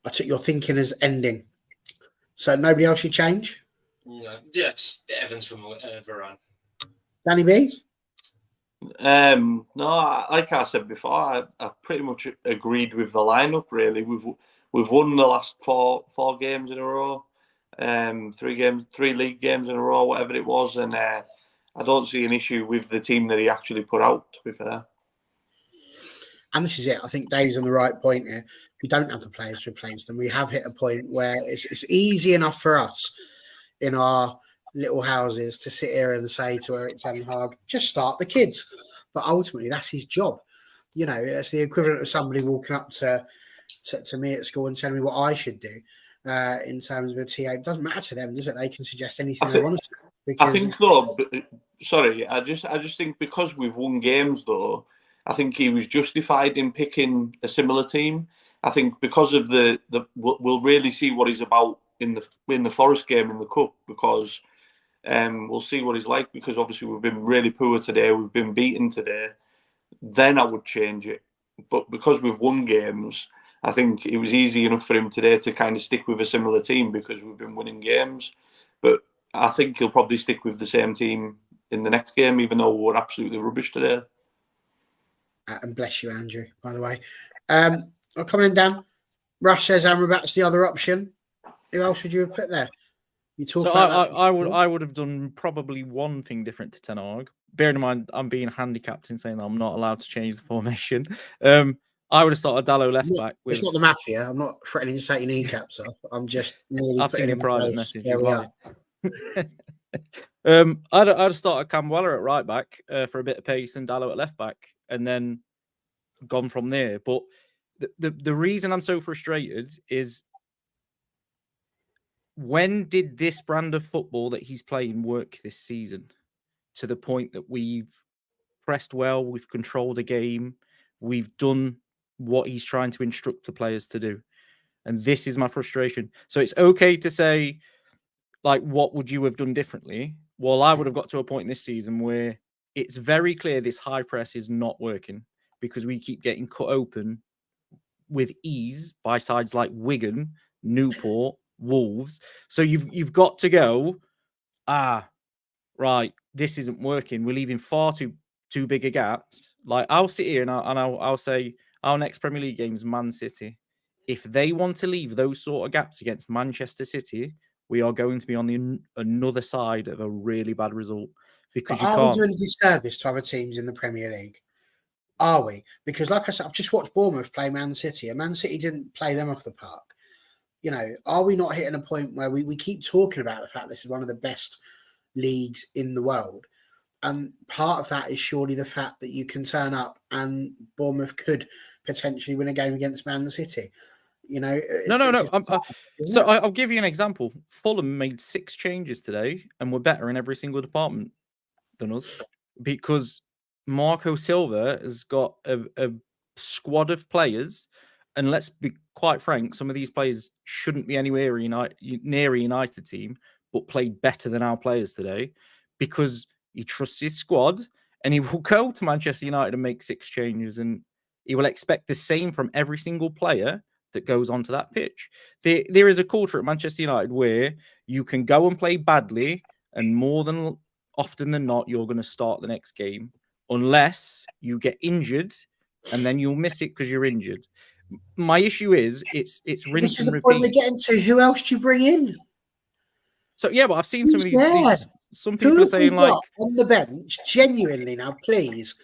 I took your thinking as ending. So nobody else you change? No, just Evans from Varane. Danny B? No, like I said before, I pretty much agreed with the lineup. Really, we've won the last four games in a row, 3 league games in a row, whatever it was, and I don't see an issue with the team that he actually put out, to be fair. And this is it. I think Dave's on the right point here. We don't have the players to replace them. We have hit a point where it's easy enough for us in our little houses to sit here and say to Eric Ten Hag, just start the kids. But ultimately, that's his job. It's the equivalent of somebody walking up to me at school and telling me what I should do in terms of a TA. It doesn't matter to them, does it? They can suggest anything they want to do. I think, though, sorry, I just think because we've won games, though, I think he was justified in picking a similar team. I think because of we'll really see what he's about in the Forest game in the Cup, because we'll see what he's like, because obviously we've been really poor today. We've been beaten today. then I would change it. But because we've won games, I think it was easy enough for him today to kind of stick with a similar team because we've been winning games. But I think he'll probably stick with the same team in the next game, even though we're absolutely rubbish today. And bless you, Andrew, by the way. I'll come in, Dan. Rush says Amrabat's the other option. Who else would you have put there? You talk about that. I would have done probably one thing different to Ten Hag. Bearing in mind, I'm being handicapped in saying that I'm not allowed to change the formation. I would have started Dalot left back. It's not the mafia. I'm not threatening to take your kneecaps off. I'm just nearly. I've seen a private message as well. I'd have started Maguire at right back for a bit of pace and Dalot at left back, and then gone from there. But the reason I'm so frustrated is, when did this brand of football that he's playing work this season to the point that we've pressed well, we've controlled the game, we've done what he's trying to instruct the players to do? And this is my frustration. So it's okay to say, like, what would you have done differently? Well, I would have got to a point this season where it's very clear this high press is not working because we keep getting cut open with ease by sides like Wigan, Newport, Wolves. So you've got to go, right, this isn't working. We're leaving far too big a gaps. Like, I'll sit here and I'll say our next Premier League game is Man City. If they want to leave those sort of gaps against Manchester City, we are going to be on another side of a really bad result. Because are we doing a disservice to other teams in the Premier League? Are we? Because, like I said, I've just watched Bournemouth play Man City, and Man City didn't play them off the park. You know, are we not hitting a point where we keep talking about the fact this is one of the best leagues in the world? And part of that is surely the fact that you can turn up and Bournemouth could potentially win a game against Man City. You know, I'll give you an example. Fulham made 6 changes today and were better in every single department than us because Marco Silva has got a squad of players, and let's be quite frank, some of these players shouldn't be anywhere near a United team, but played better than our players today because he trusts his squad and he will go to Manchester United and make 6 changes, and he will expect the same from every single player that goes onto that pitch. There is a culture at Manchester United where you can go and play badly, and more than often than not, you're going to start the next game unless you get injured, and then you'll miss it because you're injured. My issue is it's rinse and repeat. This is the point we're getting to. Who else do you bring in? So yeah, but I've seen some of these. Some people are saying, like, on the bench, genuinely now, please,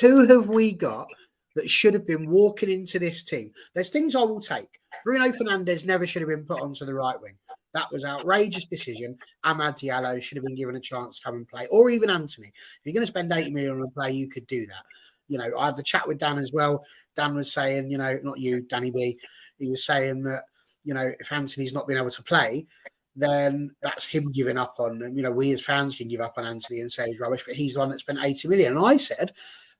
who have we got that should have been walking into this team? There's things I will take. Bruno Fernandes never should have been put onto the right wing. That was an outrageous decision. Amad Diallo should have been given a chance to come and play, or even Anthony. If you're going to spend 80 million on a player, you could do that. You know, I had the chat with Dan as well. Dan was saying, you know, not you, Danny B. He was saying that, you know, if Anthony's not been able to play, then that's him giving up on him. You know, we as fans can give up on Anthony and say he's rubbish, but he's the one that spent 80 million. And I said,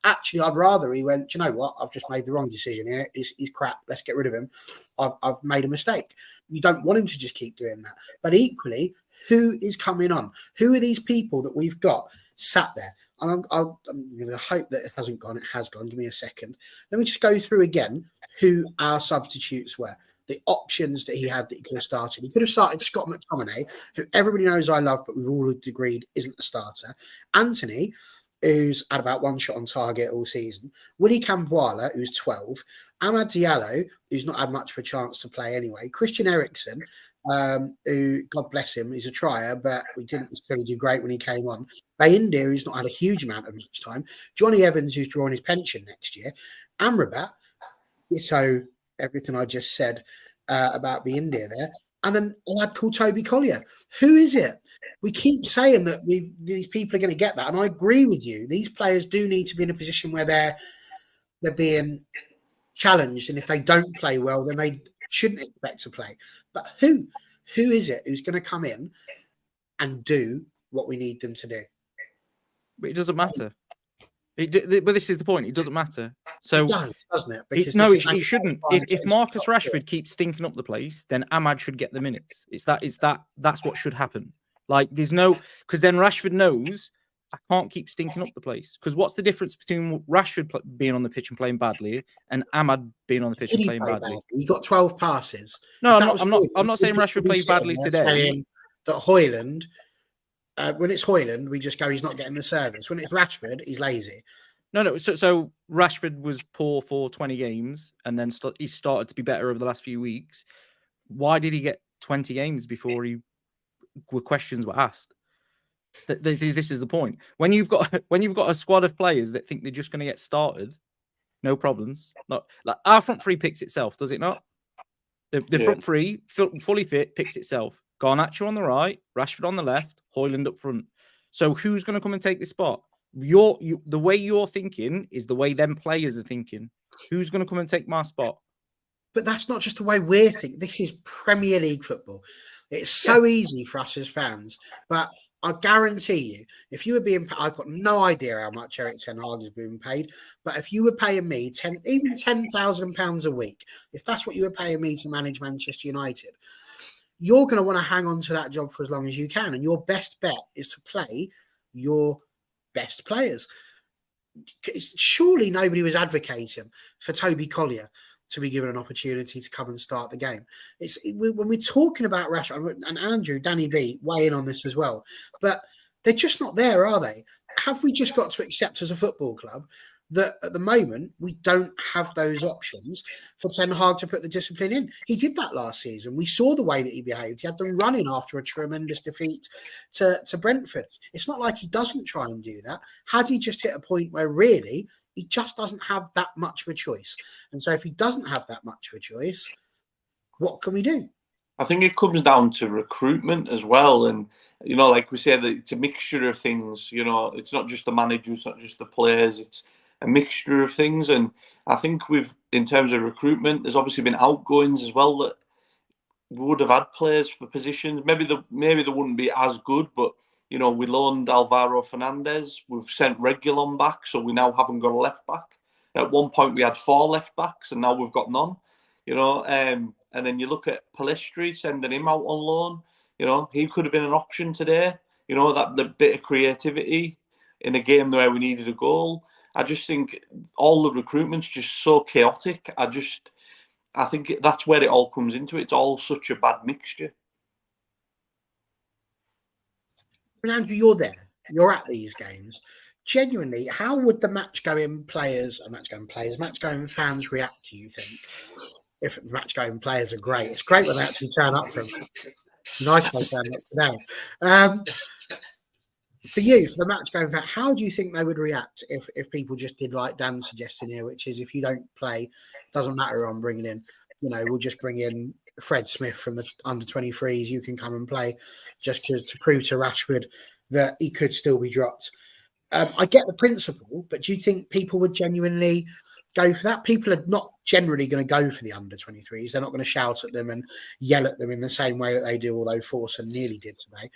actually, I'd rather he went, do you know what? I've just made the wrong decision here. He's crap. Let's get rid of him. I've made a mistake. You don't want him to just keep doing that. But equally, who is coming on? Who are these people that we've got sat there? And I'm going to hope that it hasn't gone. It has gone. Give me a second. Let me just go through again who our substitutes were. The options that he had that he could have started. He could have started Scott McTominay, who everybody knows I love, but we've all agreed isn't a starter. Anthony, who's had about 1 shot on target all season. Willy Camboila, who's 12. Amad Diallo, who's not had much of a chance to play anyway. Christian Eriksen, who, God bless him, is a trier, but we didn't necessarily do great when he came on. Bayindir, who's not had a huge amount of match time. Johnny Evans, who's drawing his pension next year. Amrabat, so everything I just said about Bayindir there. And then a lad called Toby Collier. Who is it? We keep saying that these people are going to get that. And I agree with you. These players do need to be in a position where they're being challenged. And if they don't play well, then they shouldn't expect to play. But who is it who's going to come in and do what we need them to do? But it doesn't matter. But this is the point. It doesn't matter. So it does, doesn't it? Because it shouldn't. If Marcus Rashford keeps stinking up the place, then Amad should get the minutes. That's what should happen. Like, there's no, because then Rashford knows I can't keep stinking up the place. Because what's the difference between Rashford being on the pitch and playing badly and Ahmad being on the pitch Did and he playing play badly? badly? He got 12 passes. No, If I'm that not. was I'm not. Højlund, I'm not saying would Rashford be played sitting badly there today. saying that Højlund, when it's Højlund, we just go, he's not getting the service. When it's Rashford, he's lazy. No. So Rashford was poor for 20 games, and then he started to be better over the last few weeks. Why did he get 20 games before questions were asked? This is the point. When you've got a squad of players that think they're just going to get started, no problems. Not like our front three picks itself, does it not? The front three, fully fit, picks itself. Garnacho on the right, Rashford on the left, Højlund up front. So who's going to come and take this spot? The way you're thinking is the way them players are thinking. Who's going to come and take my spot? But that's not just the way we're thinking. This is Premier League football. It's so easy for us as fans. But I guarantee you, if you were being, I've got no idea how much Erik ten Hag is being paid. But if you were paying me even £10,000 a week, if that's what you were paying me to manage Manchester United, you're going to want to hang on to that job for as long as you can. And your best bet is to play your best players. Surely nobody was advocating for Toby Collier to be given an opportunity to come and start the game. When we're talking about Rashford, and Andrew, Danny B, weigh in on this as well, but they're just not there, are they? Have we just got to accept as a football club that at the moment we don't have those options for Ten Hag to put the discipline in? He did that last season. We saw the way that he behaved. He had them running after a tremendous defeat to Brentford. It's not like he doesn't try and do that. Has he just hit a point where really he just doesn't have that much of a choice? And so if he doesn't have that much of a choice, what can we do? I think it comes down to recruitment as well. And, like we said, it's a mixture of things. It's not just the manager, it's not just the players, it's a mixture of things. And I think in terms of recruitment, there's obviously been outgoings as well that we would have had players for positions. Maybe they wouldn't be as good, but we loaned Alvaro Fernandez. We've sent Reguilon back, so we now haven't got a left back. At one point, we had 4 left backs, and now we've got none. And then you look at Palestri, sending him out on loan. He could have been an option today. That the bit of creativity in a game where we needed a goal. I just think all the recruitment's just so chaotic. I think that's where it all comes into. It's all such a bad mixture. And Andrew, you're there. You're at these games. Genuinely, how would the match-going fans react, do you think? If the match-going players are great. It's great when they actually turn up for a match. Nice they turned up today. For you, for the match-going fan, how do you think they would react if people just did like Dan's suggesting here, which is if you don't play, doesn't matter who I'm bringing in. We'll just bring in Fred Smith from the under-23s. You can come and play just to prove to Rashford that he could still be dropped. I get the principle, but do you think people would genuinely go for that? People are not generally going to go for the under-23s. They're not going to shout at them and yell at them in the same way that they do, although Forson nearly did today.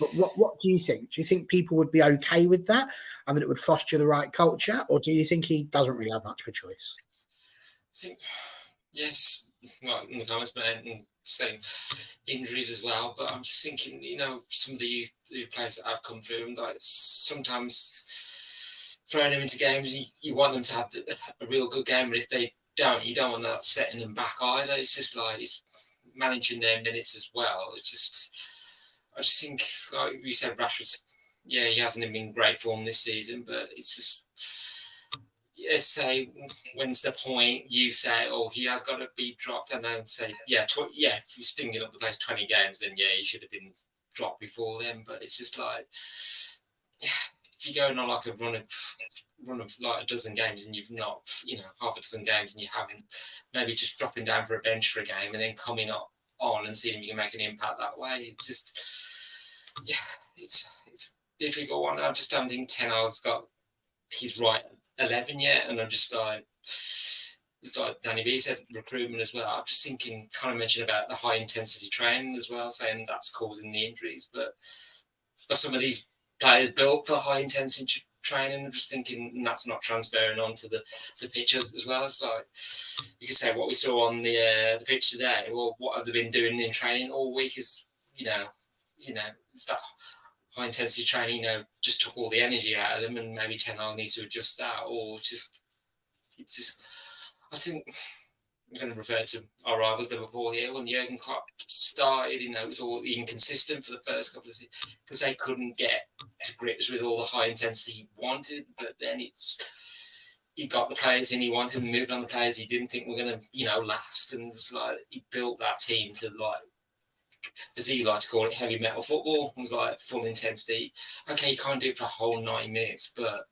But what do you think? Do you think people would be okay with that and that it would foster the right culture? Or do you think he doesn't really have much of a choice? I think, yes, like in the comments, and same injuries as well. But I'm just thinking, some of the players that have come through, and like sometimes throwing them into games, you want them to have a real good game. But if they don't, you don't want that setting them back either. It's just like it's managing their minutes as well. I just think, like we said, Rashford's, he hasn't been in great form this season, but it's just, say, when's the point you say, he has got to be dropped, and then say, if you're stinging up the place 20 games, then he should have been dropped before then. But it's just like, if you're going on like a run of like a dozen games and you've not, half a dozen games and you haven't, maybe just dropping down for a bench for a game and then coming on and seeing if you can make an impact that way. It just, it's a difficult one. I just don't think Ten Hag's got his right 11 yet, and I'm just like, it's like Danny B said, recruitment as well. I'm just thinking, kind of mentioned about the high intensity training as well, saying that's causing the injuries, but are some of these players built for high intensity training? I'm just thinking that's not transferring onto the pitches as well. It's like, you could say what we saw on the pitch today. Well, what have they been doing in training all week? Is it's that high intensity training, just took all the energy out of them, and maybe Ten Hag needs to adjust that, or I think I'm going to refer to our rivals Liverpool here. When Jurgen Klopp started, it was all inconsistent for the first couple of seasons because they couldn't get to grips with all the high intensity he wanted. But then he got the players in he wanted and moved on the players he didn't think were going to, last. And it's like he built that team to, like, as he liked to call it, heavy metal football. It was like full intensity. Okay, you can't do it for a whole 90 minutes, but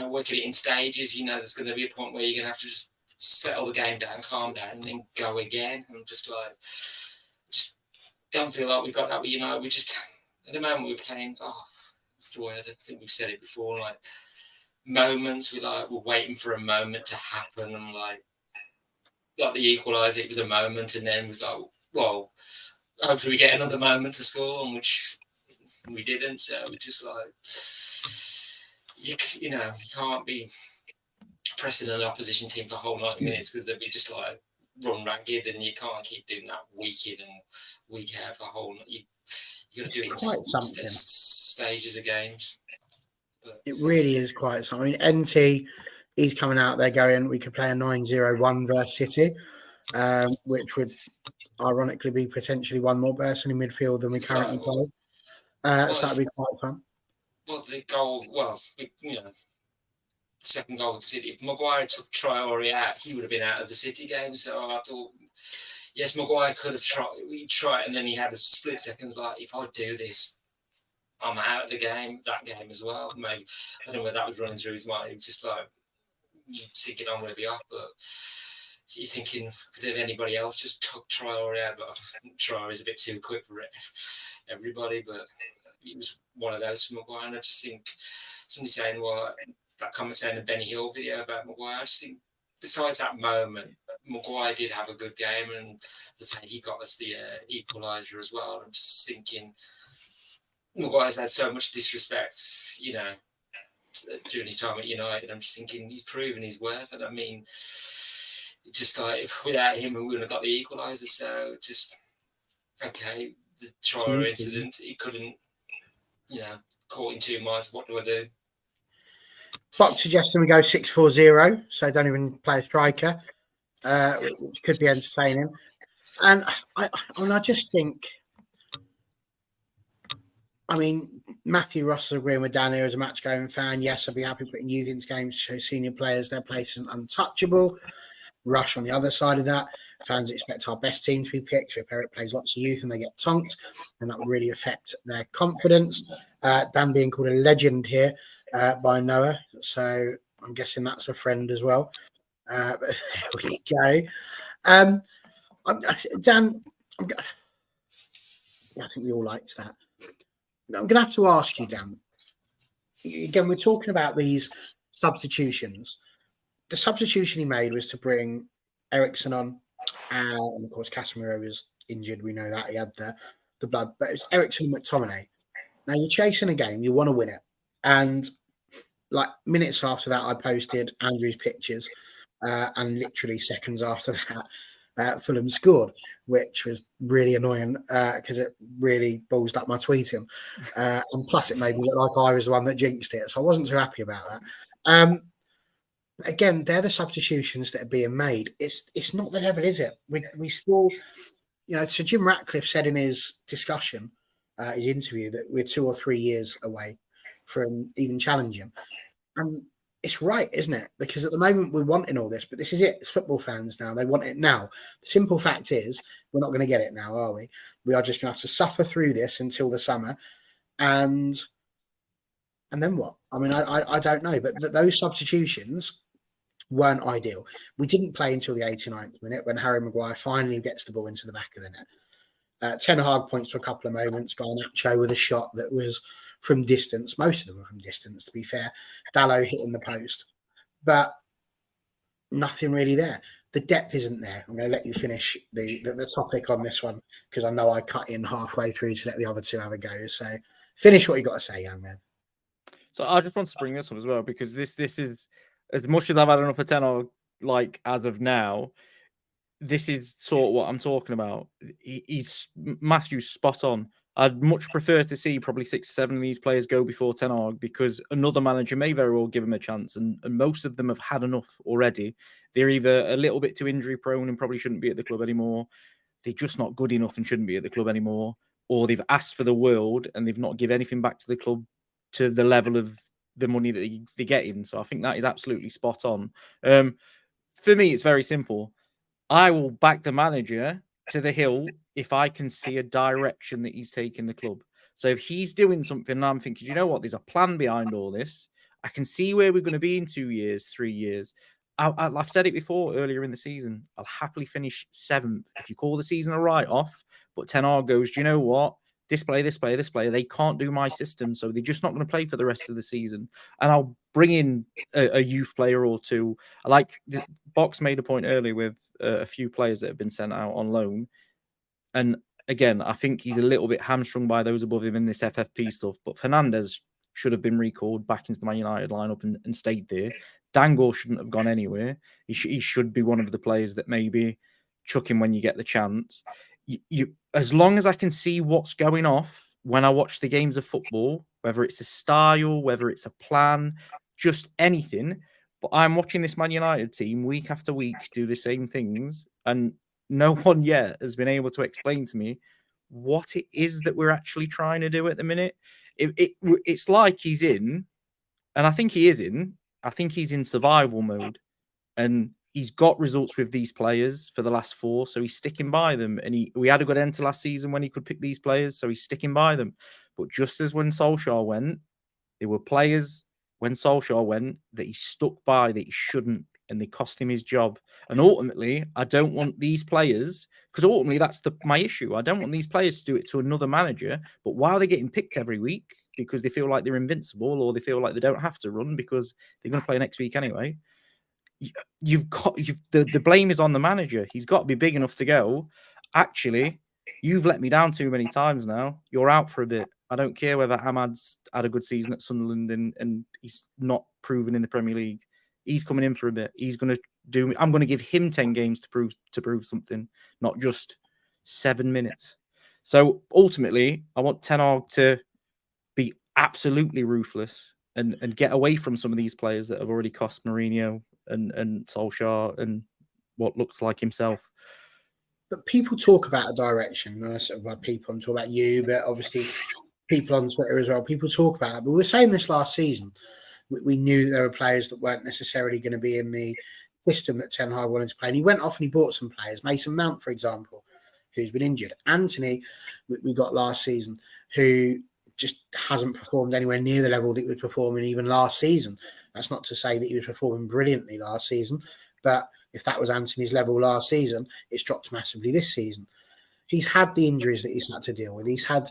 work it in stages. There's going to be a point where you're going to have to just settle the game down, calm down, and then go again. And I'm just don't feel like we've got that. We just, at the moment, we're playing, that's the word, I think we've said it before, like moments, we're waiting for a moment to happen. And like the equaliser, it was a moment, and then it was like, well, hopefully we get another moment to score, and which we didn't. So we're just like, you can't be pressing an opposition team for a whole 90 minutes because they'll be just like run ragged, and you can't keep doing that week in and week out for a whole. You got to do it in stages of games. But it really is quite something. NT, he's coming out there going, we could play a 9-0-1 versus City, which would ironically be potentially one more person in midfield than we currently play. So that'd be quite fun. Well, the goal, second goal of the City. If Maguire took Traore out, he would have been out of the City game. So I thought, yes, Maguire could have tried. We tried, and then he had a split seconds. Like, if I do this, I'm out of the game. That game as well. Maybe I don't know where that was running through his mind. He was just like, you thinking I'm going to be off, but you're thinking, could have anybody else just took Traore out? But Traore is a bit too quick for everybody. But it was one of those for Maguire. And I just think somebody saying, well, that comment saying the Benny Hill video about Maguire, I just think besides that moment, Maguire did have a good game, and he got us the equaliser as well. I'm just thinking Maguire's had so much disrespect, during his time at United. I'm just thinking he's proven his worth, and I mean, just like without him, we wouldn't have got the equaliser. So just okay, the Traore incident, he couldn't, caught in two minds. What do I do? Fox suggesting we go 6-4-0, so don't even play a striker, which could be entertaining. And I just think, Matthew Ross is agreeing with Dan here as a match-going fan. Yes, I'd be happy putting youth into games to show senior players their place is untouchable. Rush on the other side of that. Fans expect our best team to be picked. If Eric plays lots of youth and they get tonked, and that will really affect their confidence. Dan being called a legend here by Noah, so I'm guessing that's a friend as well. But there we go. Dan, I think we all liked that. I'm going to have to ask you, Dan. Again, we're talking about these substitutions. The substitution he made was to bring Eriksen on, and of course Casemiro was injured. We know that he had the blood, but it was Eriksen and McTominay. Now you're chasing a game, you want to win it, and like minutes after that, I posted Andrew's pictures, and literally seconds after that, Fulham scored, which was really annoying because it really ballsed up my tweeting, and plus it made me look like I was the one that jinxed it, so I wasn't too happy about that. Again, they're the substitutions that are being made. It's not the level, is it? We still, so Jim Ratcliffe said in his discussion, his interview, that we're 2 or 3 years away from even challenging. And it's right, isn't it? Because at the moment we're wanting all this, but this is it. It's football fans now. They want it now. The simple fact is we're not going to get it now, are we? We are just going to have to suffer through this until the summer. And then what? I don't know. But those substitutions weren't ideal. We didn't play until the 89th minute when Harry Maguire finally gets the ball into the back of the net. Ten Hag points to a couple of moments. Garnacho with a shot that was from distance. Most of them were from distance, to be fair. Dalot hitting the post. But nothing really there. The depth isn't there. I'm going to let you finish the topic on this one because I know I cut in halfway through to let the other two have a go. So finish what you got to say, young man. So I just want to bring this up as well because this is, as much as I've had enough of Ten Hag, like as of now, this is sort of what I'm talking about. He's Matthew's spot on. I'd much prefer to see probably 6 or 7 of these players go before Ten Hag, because another manager may very well give them a chance, and most of them have had enough already. They're either a little bit too injury prone and probably shouldn't be at the club anymore, they're just not good enough and shouldn't be at the club anymore, or they've asked for the world and they've not given anything back to the club to the level of the money that they're getting. So I think that is absolutely spot on. For me, it's very simple. I will back the manager to the hill if I can see a direction that he's taking the club. So if he's doing something and I'm thinking, you know what, there's a plan behind all this, I can see where we're going to be in 2 years, 3 years. I've said it before earlier in the season. I'll happily finish 7th if you call the season a write-off. But Ten Hag goes, do you know what? This player, they can't do my system, so they're just not going to play for the rest of the season. And I'll bring in a youth player or two. Like Box made a point earlier with a few players that have been sent out on loan. And again, I think he's a little bit hamstrung by those above him in this FFP stuff. But Fernandez should have been recalled back into the Man United lineup and stayed there. Dangle shouldn't have gone anywhere. He should be one of the players that maybe chuck him when you get the chance. You as long as I can see what's going off when I watch the games of football, whether it's a style, whether it's a plan, just anything. But I'm watching this Man United team week after week do the same things, and no one yet has been able to explain to me what it is that we're actually trying to do at the minute. It's like he's in, and I think he is in. I think he's in survival mode, and he's got results with these players for the last 4, so he's sticking by them. And we had a good end to last season when he could pick these players, so he's sticking by them. But just as when Solskjaer went, there were players when Solskjaer went that he stuck by that he shouldn't, and they cost him his job. And ultimately, I don't want these players, because ultimately that's my issue. I don't want these players to do it to another manager, but while they're getting picked every week because they feel like they're invincible, or they feel like they don't have to run because they're going to play next week anyway, the blame is on the manager. He's got to be big enough to go, actually, you've let me down too many times now. You're out for a bit. I don't care whether Ahmad's had a good season at Sunderland and he's not proven in the Premier League. He's coming in for a bit. He's going to do. I'm going to give him 10 games to prove something, not just 7 minutes. So ultimately, I want Ten Hag to be absolutely ruthless and get away from some of these players that have already cost Mourinho and Solskjaer and what looks like himself. But people talk about a direction. When I say about people, I'm talking about you, but obviously people on Twitter as well. People talk about it. But we were saying this last season. We knew there were players that weren't necessarily going to be in the system that Ten Hag wanted to play. And he went off and he bought some players. Mason Mount, for example, who's been injured. Anthony, we got last season, who just hasn't performed anywhere near the level that he was performing even last season. That's not to say that he was performing brilliantly last season, but if that was Anthony's level last season, it's dropped massively this season. He's had the injuries that he's had to deal with. He's had,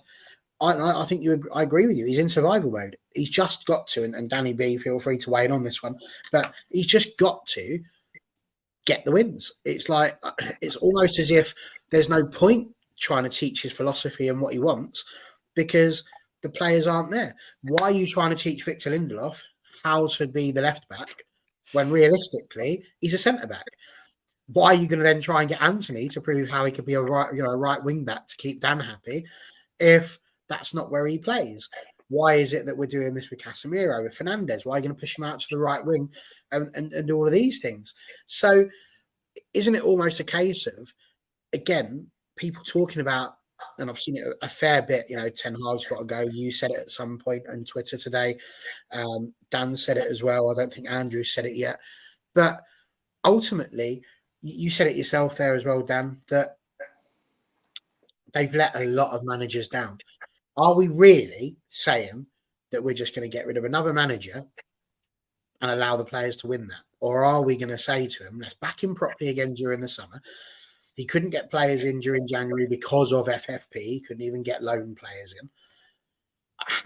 I think I agree with you. He's in survival mode. He's just got to, and Danny B, feel free to weigh in on this one, but he's just got to get the wins. It's like, it's almost as if there's no point trying to teach his philosophy and what he wants because the players aren't there. Why are you trying to teach Victor Lindelof how to be the left back when realistically he's a centre back? Why are you going to then try and get Anthony to prove how he could be a right wing back to keep Dan happy if that's not where he plays? Why is it that we're doing this with Casemiro, with Fernandez? Why are you going to push him out to the right wing and all of these things? So isn't it almost a case of, again, people talking about, and I've seen it a fair bit, Ten Hag's got to go. You said it at some point on Twitter today. Dan said it as well. I don't think Andrew said it yet. But ultimately, you said it yourself there as well, Dan, that they've let a lot of managers down. Are we really saying that we're just going to get rid of another manager and allow the players to win that? Or are we going to say to him, let's back him properly again during the summer? He couldn't get players in during January because of FFP. He couldn't even get loan players in.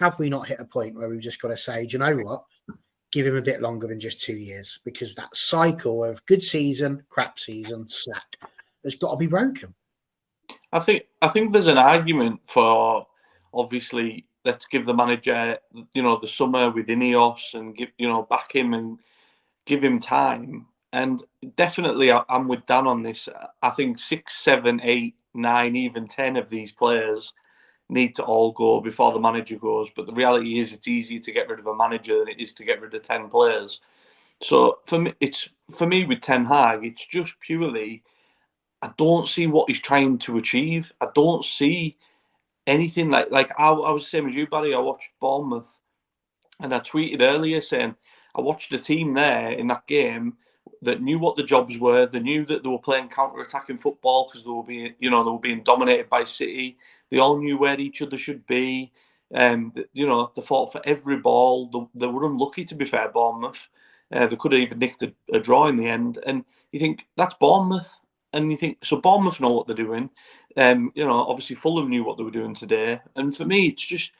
Have we not hit a point where we've just got to say, do you know what? Give him a bit longer than just 2 years, because that cycle of good season, crap season, slack has got to be broken. I think there's an argument for, obviously, let's give the manager, the summer with Ineos and back him and give him time. And definitely, I'm with Dan on this. I think 6, 7, 8, 9, even 10 of these players need to all go before the manager goes. But the reality is, it's easier to get rid of a manager than it is to get rid of 10 players. So for me with Ten Hag, it's just purely, I don't see what he's trying to achieve. I don't see anything like I was the same as you, Barry. I watched Bournemouth, and I tweeted earlier saying I watched a team there in that game that knew what the jobs were. They knew that they were playing counter-attacking football because they were being dominated by City. They all knew where each other should be. They fought for every ball. They were unlucky, to be fair, Bournemouth. They could have even nicked a draw in the end. And you think, that's Bournemouth. And you think, so Bournemouth know what they're doing. Obviously Fulham knew what they were doing today. And for me, it's just,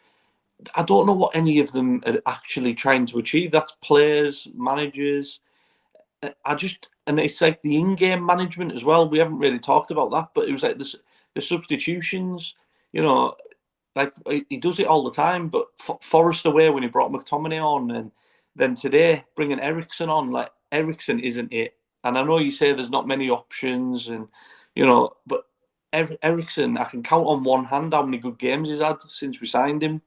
I don't know what any of them are actually trying to achieve. That's players, managers. And it's like the in-game management as well. We haven't really talked about that, but it was like the substitutions, like he does it all the time. But Forrest away when he brought McTominay on, and then today bringing Eriksen on, like Eriksen isn't it. And I know you say there's not many options, and but Eriksen, I can count on one hand how many good games he's had since we signed him,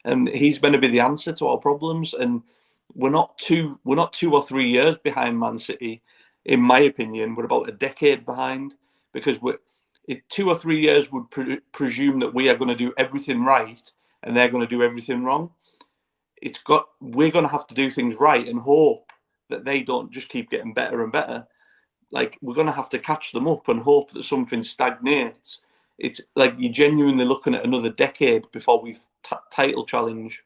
and he's going to be the answer to our problems. And we're not 2 or 3 years behind Man City, in my opinion. We're about a decade behind, because 2 or 3 years would presume that we are going to do everything right and they're going to do everything wrong. We're going to have to do things right and hope that they don't just keep getting better and better. Like, we're going to have to catch them up and hope that something stagnates. It's like you're genuinely looking at another decade before we title challenge.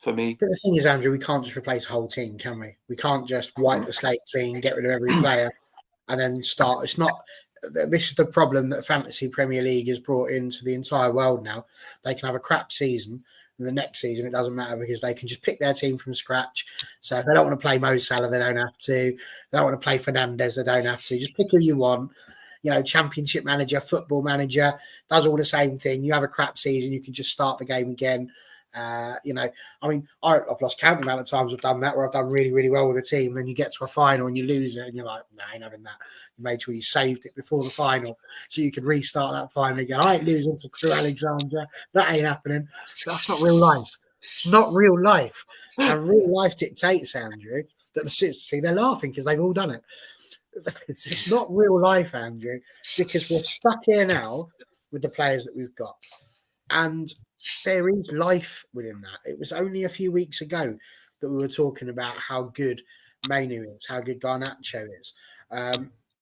For me. But the thing is, Andrew, we can't just replace a whole team, can we? We can't just wipe the slate clean, get rid of every player, and then start. It's not. This is the problem that Fantasy Premier League has brought into the entire world now. They can have a crap season, and the next season it doesn't matter because they can just pick their team from scratch. So if they don't want to play Mo Salah, they don't have to. If they don't want to play Fernandes, they don't have to. Just pick who you want. Championship manager, football manager, does all the same thing. You have a crap season, you can just start the game again. I've lost count the amount of times I've done that, where I've done really, really well with a team, then you get to a final and you lose it, and you're like, no, I ain't having that. You made sure you saved it before the final so you could restart that final again. I ain't losing to Crew Alexandra. That ain't happening. That's not real life. It's not real life. And real life dictates, Andrew, that they're laughing because they've all done it. It's not real life, Andrew, because we're stuck here now with the players that we've got. And there is life within that. It was only a few weeks ago that we were talking about how good Mainu is, how good Garnacho is.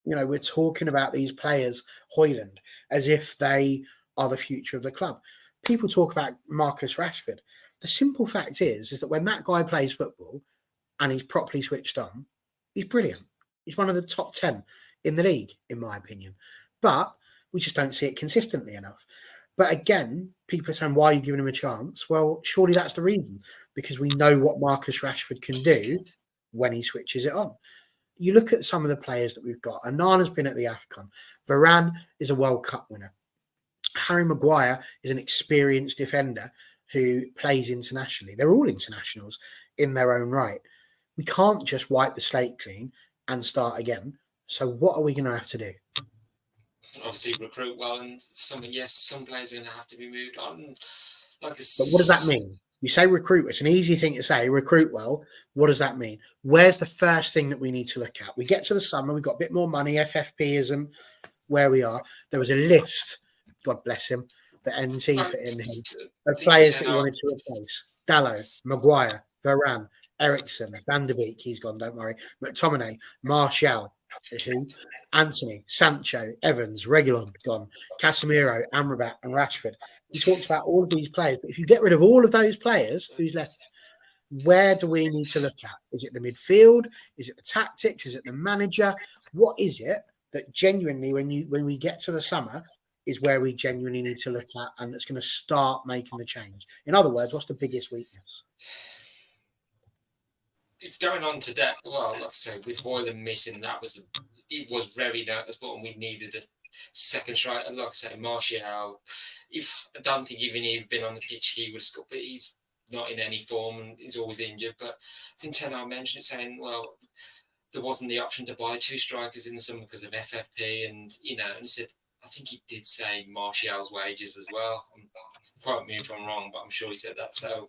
We're talking about these players, Højlund, as if they are the future of the club. People talk about Marcus Rashford. The simple fact is that when that guy plays football and he's properly switched on, he's brilliant. He's one of the top 10 in the league, in my opinion. But we just don't see it consistently enough. But again, people are saying, why are you giving him a chance? Well, surely that's the reason, because we know what Marcus Rashford can do when he switches it on. You look at some of the players that we've got. Anana's been at the AFCON. Varane is a World Cup winner. Harry Maguire is an experienced defender who plays internationally. They're all internationals in their own right. We can't just wipe the slate clean and start again. So what are we going to have to do? Obviously recruit well, and some players are going to have to be moved on. But what does that mean? You say recruit. It's an easy thing to say, recruit well. What does that mean? Where's the first thing that we need to look at? We get to the summer, we've got a bit more money. FFP isn't where we are. There was a list, God bless him, that NT put in here of players that he wanted to replace. Dalot, Maguire, Varane, Eriksen, Van der Beek, he's gone, don't worry. McTominay, Martial, Anthony, Sancho, Evans, Reguilon, gone, Casemiro, Amrabat, and Rashford. He talks about all of these players, but if you get rid of all of those players, who's left? Where do we need to look at? Is it the midfield? Is it the tactics? Is it the manager? What is it that genuinely, when we get to the summer, is where we genuinely need to look at, and it's going to start making the change? In other words, what's the biggest weakness? Going on to that, well, like I say, with Højlund missing, it was very noticeable, and we needed a second striker. And like I say, Martial, I don't think even he'd been on the pitch, he would have scored, but he's not in any form and he's always injured. But I think Ten Hag mentioned it, saying, well, there wasn't the option to buy two strikers in the summer because of FFP, and and he said, I think he did say Martial's wages as well. Quote me if I'm wrong, but I'm sure he said that. So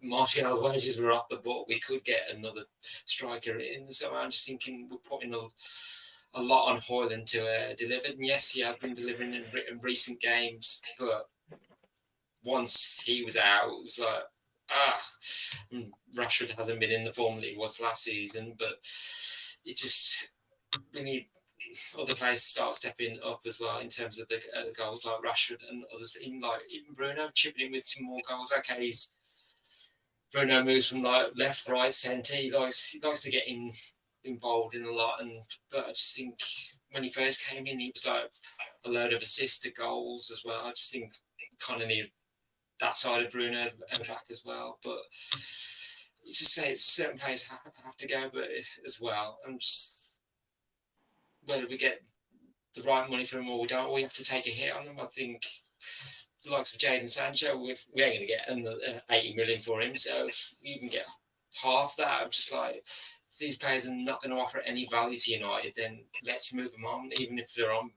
Martial's wages were off the book. We could get another striker in. So I'm just thinking we're putting a lot on Højlund to deliver. And yes, he has been delivering in recent games, but once he was out, it was like, Rashford hasn't been in the form that he was last season, but we need other players to start stepping up as well in terms of the goals, like Rashford and others, even Bruno chipping in with some more goals. Okay, Bruno moves from like left, right, centre. He likes to get involved in a lot, but I just think when he first came in, he was like a load of assists to goals as well. I just think kind of need that side of Bruno back as well. But you just say certain players have to go, but as well, I'm just whether we get the right money for them or we don't, we have to take a hit on them. I think the likes of Jadon Sancho, we ain't going to get 80 million for him. So if you can get half that, I'm just like, if these players are not going to offer any value to United, then let's move them on, even if they're on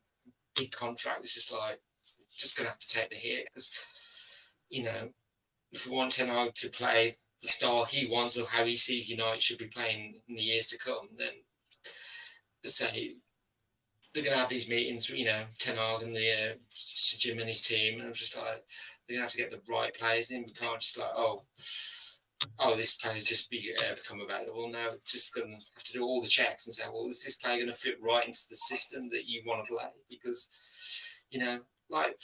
big contracts. It's just like, just going to have to take the hit. Because, if we want Ten Hag to play the style he wants or how he sees United should be playing in the years to come, then say they're going to have these meetings, Ten Hag and the Jim and his team, and I'm just like, they're going to have to get the right players in. We can't just like, this player's just become available. Now it's just going to have to do all the checks and say, well, is this player going to fit right into the system that you want to play? Because, like,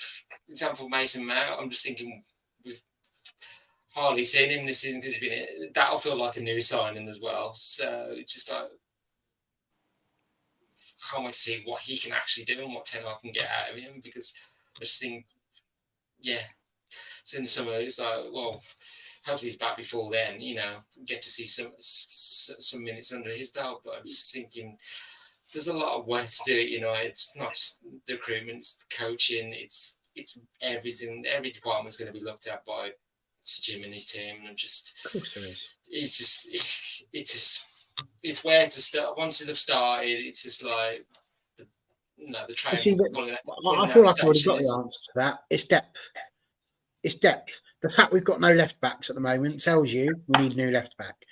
example, Mason Mount, I'm just thinking we've hardly seen him this season because he's been, that'll feel like a new signing as well. So it's just like, can't wait to see what he can actually do and what Ten Hag can get out of him, because I just think, so in the summer it's like, well, hopefully he's back before then, get to see some minutes under his belt. But I'm just thinking there's a lot of work to do. It's not just the recruitment, it's the coaching, it's everything. Every department's going to be looked at by Sir Jim and his team, and I'm just, of course there is. It's where to start. Once they've started, it's just like the train. I feel like I would have got the answer to that. It's depth. It's depth. The fact we've got no left backs at the moment tells you we need a new left back.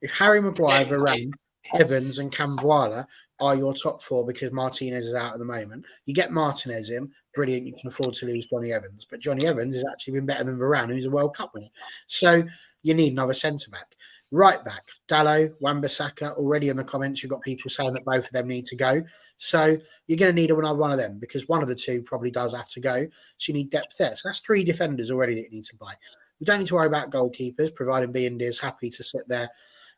If Harry Maguire, Varane, Evans, and Camboire are your top four because Martinez is out at the moment, you get Martinez in, brilliant. You can afford to lose Johnny Evans, but Johnny Evans has actually been better than Varane, who's a World Cup winner. So you need another centre back. Right back, Dalot, Wan-Bissaka. Already in the comments, you've got people saying that both of them need to go. So you're going to need another one of them because one of the two probably does have to go. So you need depth there. So that's 3 defenders already that you need to buy. We don't need to worry about goalkeepers, providing B&D is happy to sit there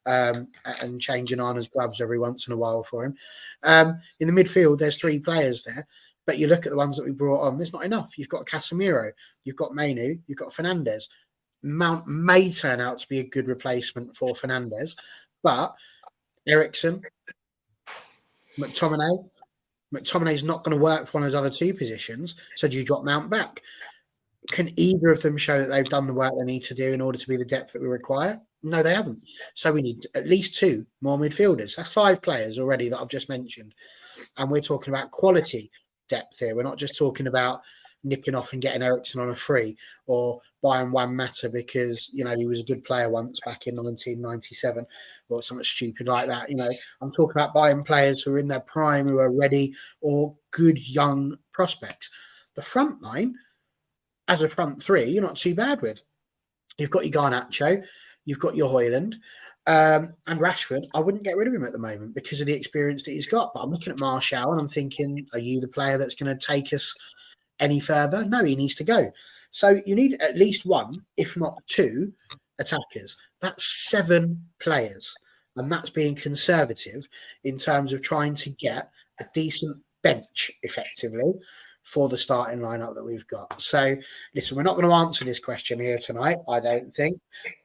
and change Anana's gloves every once in a while for him. In the midfield, there's 3 players there. But you look at the ones that we brought on, there's not enough. You've got Casemiro, you've got Mainu, you've got Fernandes. Mount may turn out to be a good replacement for Fernandes, but Eriksen, McTominay's not going to work for one of those other 2 positions. So do you drop Mount back? Can either of them show that they've done the work they need to do in order to be the depth that we require? No, they haven't. So we need at least 2 more midfielders. That's 5 players already that I've just mentioned. And we're talking about quality depth here. We're not just talking about nipping off and getting Eriksen on a free or buying Juan Mata because, he was a good player once back in 1997 or something stupid like that. I'm talking about buying players who are in their prime, who are ready, or good young prospects. The front line, as a front 3, you're not too bad with. You've got your Garnacho, you've got your Højlund, and Rashford. I wouldn't get rid of him at the moment because of the experience that he's got. But I'm looking at Martial and I'm thinking, are you the player that's going to take us any further? No, he needs to go. So you need at least 1, if not 2, attackers. That's 7 players. And that's being conservative in terms of trying to get a decent bench, effectively, for the starting lineup that we've got. So, listen, we're not going to answer this question here tonight, I don't think.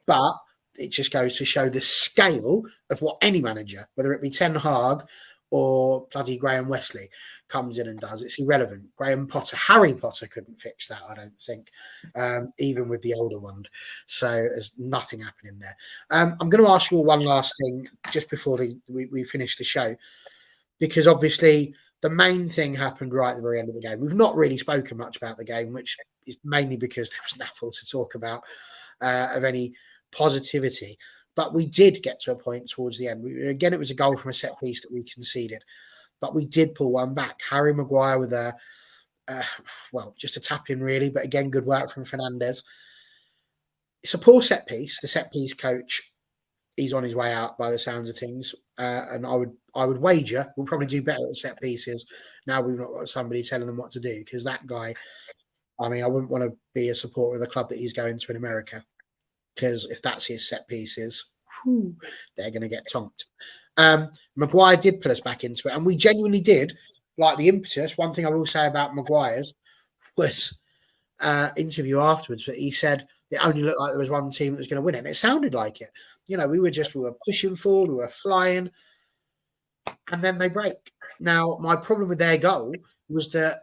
But it just goes to show the scale of what any manager, whether it be Ten Hag or bloody Graham Wesley, comes in and does. It's irrelevant. Harry Potter couldn't fix that, I don't think, even with the older one. So there's nothing happening there. I'm going to ask you all one last thing just before we finish the show, because obviously the main thing happened right at the very end of the game. We've not really spoken much about the game, which is mainly because there was nothing to talk about of any positivity. But we did get to a point towards the end. Again, it was a goal from a set piece that we conceded, but we did pull one back. Harry Maguire with just a tap in really, but again, good work from Fernandez. It's a poor set piece. The set piece coach, he's on his way out by the sounds of things, and I would wager we'll probably do better at set pieces now we've not got somebody telling them what to do, because that guy, I mean, I wouldn't want to be a supporter of the club that he's going to in America, because if that's his set pieces, they're going to get tonked. Maguire did put us back into it, and we genuinely did like the impetus. One thing I will say about Maguire's was interview afterwards that he said it only looked like there was one team that was going to win it, and it sounded like it. We were pushing forward, we were flying, and then they break. Now, my problem with their goal was that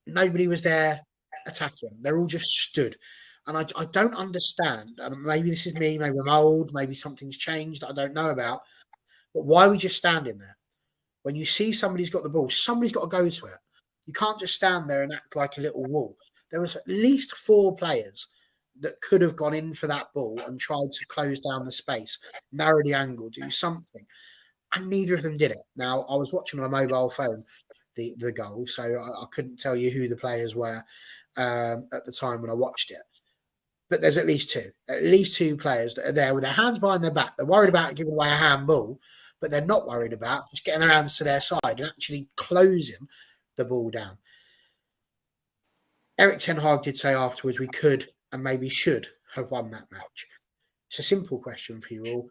nobody was there attacking. They're all just stood. And I don't understand, and maybe this is me, maybe I'm old, maybe something's changed that I don't know about, but why are we just standing there? When you see somebody's got the ball, somebody's got to go to it. You can't just stand there and act like a little wall. There was at least 4 players that could have gone in for that ball and tried to close down the space, narrow the angle, do something. And neither of them did it. Now, I was watching on a mobile phone the goal, so I couldn't tell you who the players were at the time when I watched it. But there's at least 2 players that are there with their hands behind their back. They're worried about giving away a handball, but they're not worried about just getting their hands to their side and actually closing the ball down. Erik ten Hag did say afterwards we could and maybe should have won that match. It's a simple question for you all.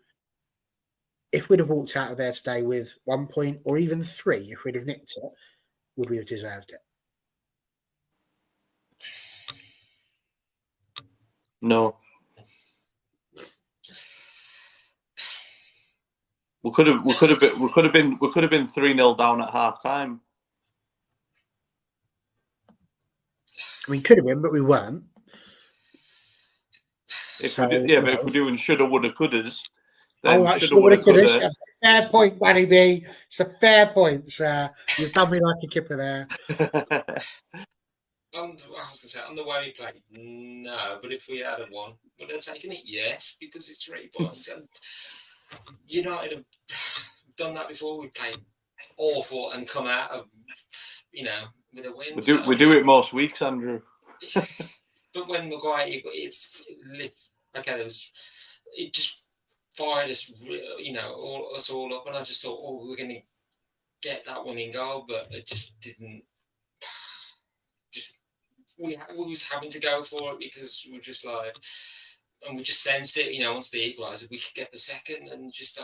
If we'd have walked out of there today with 1 point or even 3, if we'd have nicked it, would we have deserved it? No. We could have been 3-0 down at half time. I mean, could have been, but we weren't. But if we're doing shoulda, woulda, couldas, then shoulda, woulda, couldas. That's a fair point, Danny B. It's a fair point, sir. You've done me like a kipper there. I was going to say, on the way we played, no. But if we had won, would have taken it? Yes, because it's 3 points. And United have done that before. We played awful and come out of, with a win. We do it most weeks, Andrew. But when Maguire, it just fired us, us all up. And I just thought, we're going to get that winning goal, but it just didn't. We was having to go for it because we were just like, and we just sensed it, once they equalised, we could get the second, and just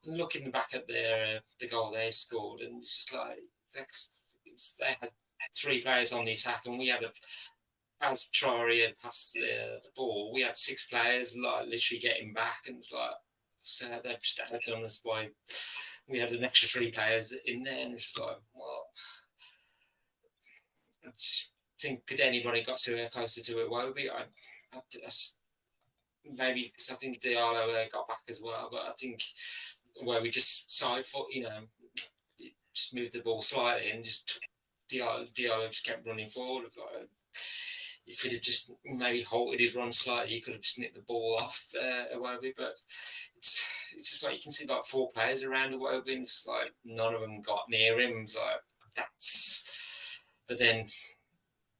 looking back at the goal they scored, and it's just like, they had 3 players on the attack, and we had as Traore had passed the ball, we had 6 players like literally getting back, and it's like, so they've just outdone us by, we had an extra 3 players in there, and it's like, well, I just think, could anybody got to closer to Iwobi? Maybe because I think Diallo got back as well, but I think where we just side foot, just moved the ball slightly and just Diallo just kept running forward. Like, if he'd have just maybe halted his run slightly, he could have just nipped the ball off Iwobi. But it's just like you can see like 4 players around Iwobi, and it's like none of them got near him. It's like but then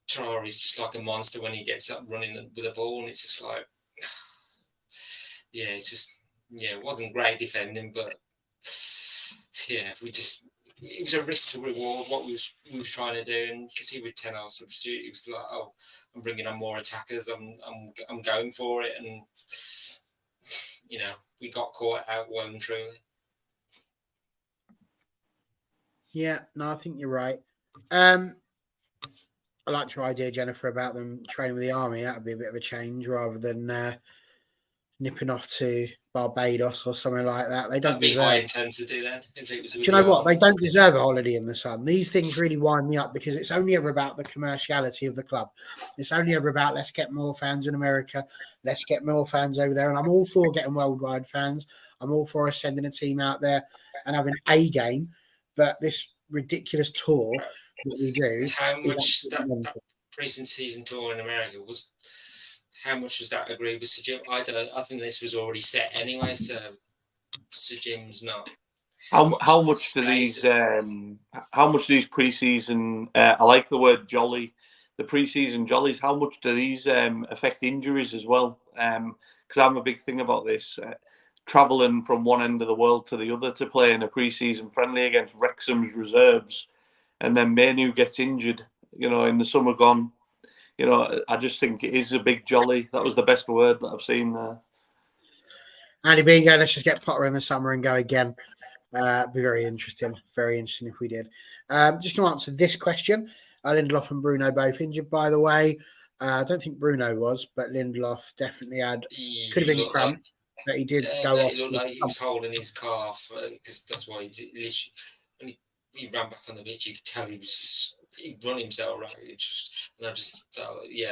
Traore is just like a monster when he gets up running with the ball, and it's just like, it wasn't great defending, but it was a risk to reward what we was trying to do, and you can see with 10 hour substitute, it was like, I'm bringing on more attackers, I'm going for it, and we got caught out well and truly. Yeah, no, I think you're right. I like your idea, Jennifer, about them training with the army. That would be a bit of a change rather than nipping off to Barbados or something like that. They don't deserve. High intensity then. If it was. Do you know what? They don't deserve a holiday in the sun. These things really wind me up because it's only ever about the commerciality of the club. It's only ever about let's get more fans in America, let's get more fans over there. And I'm all for getting worldwide fans. I'm all for us sending a team out there and having a game. But this ridiculous tour that we do. How is much absolutely that mental. pre-season tour in America was? How much was that agreed with Sir Jim? I think this was already set anyway. So Sir Jim's not. How much do stated. these pre-season? I like the word jolly. The pre-season jollies. How much do these affect injuries as well? Because I'm a big thing about this. Traveling from one end of the world to the other to play in a pre-season friendly against Wrexham's reserves, and then Manu gets injured. In the summer gone. I just think it is a big jolly. That was the best word that I've seen there. Andy Bingo, let's just get Potter in the summer and go again. Be very interesting. Very interesting if we did. Just to answer this question, Lindelof and Bruno both injured, by the way. I don't think Bruno was, but Lindelof definitely could have been cramped, but he did go off. It looked like he was holding his calf because that's why literally when he ran back on the pitch, you could tell he'd run himself right. I just felt like, he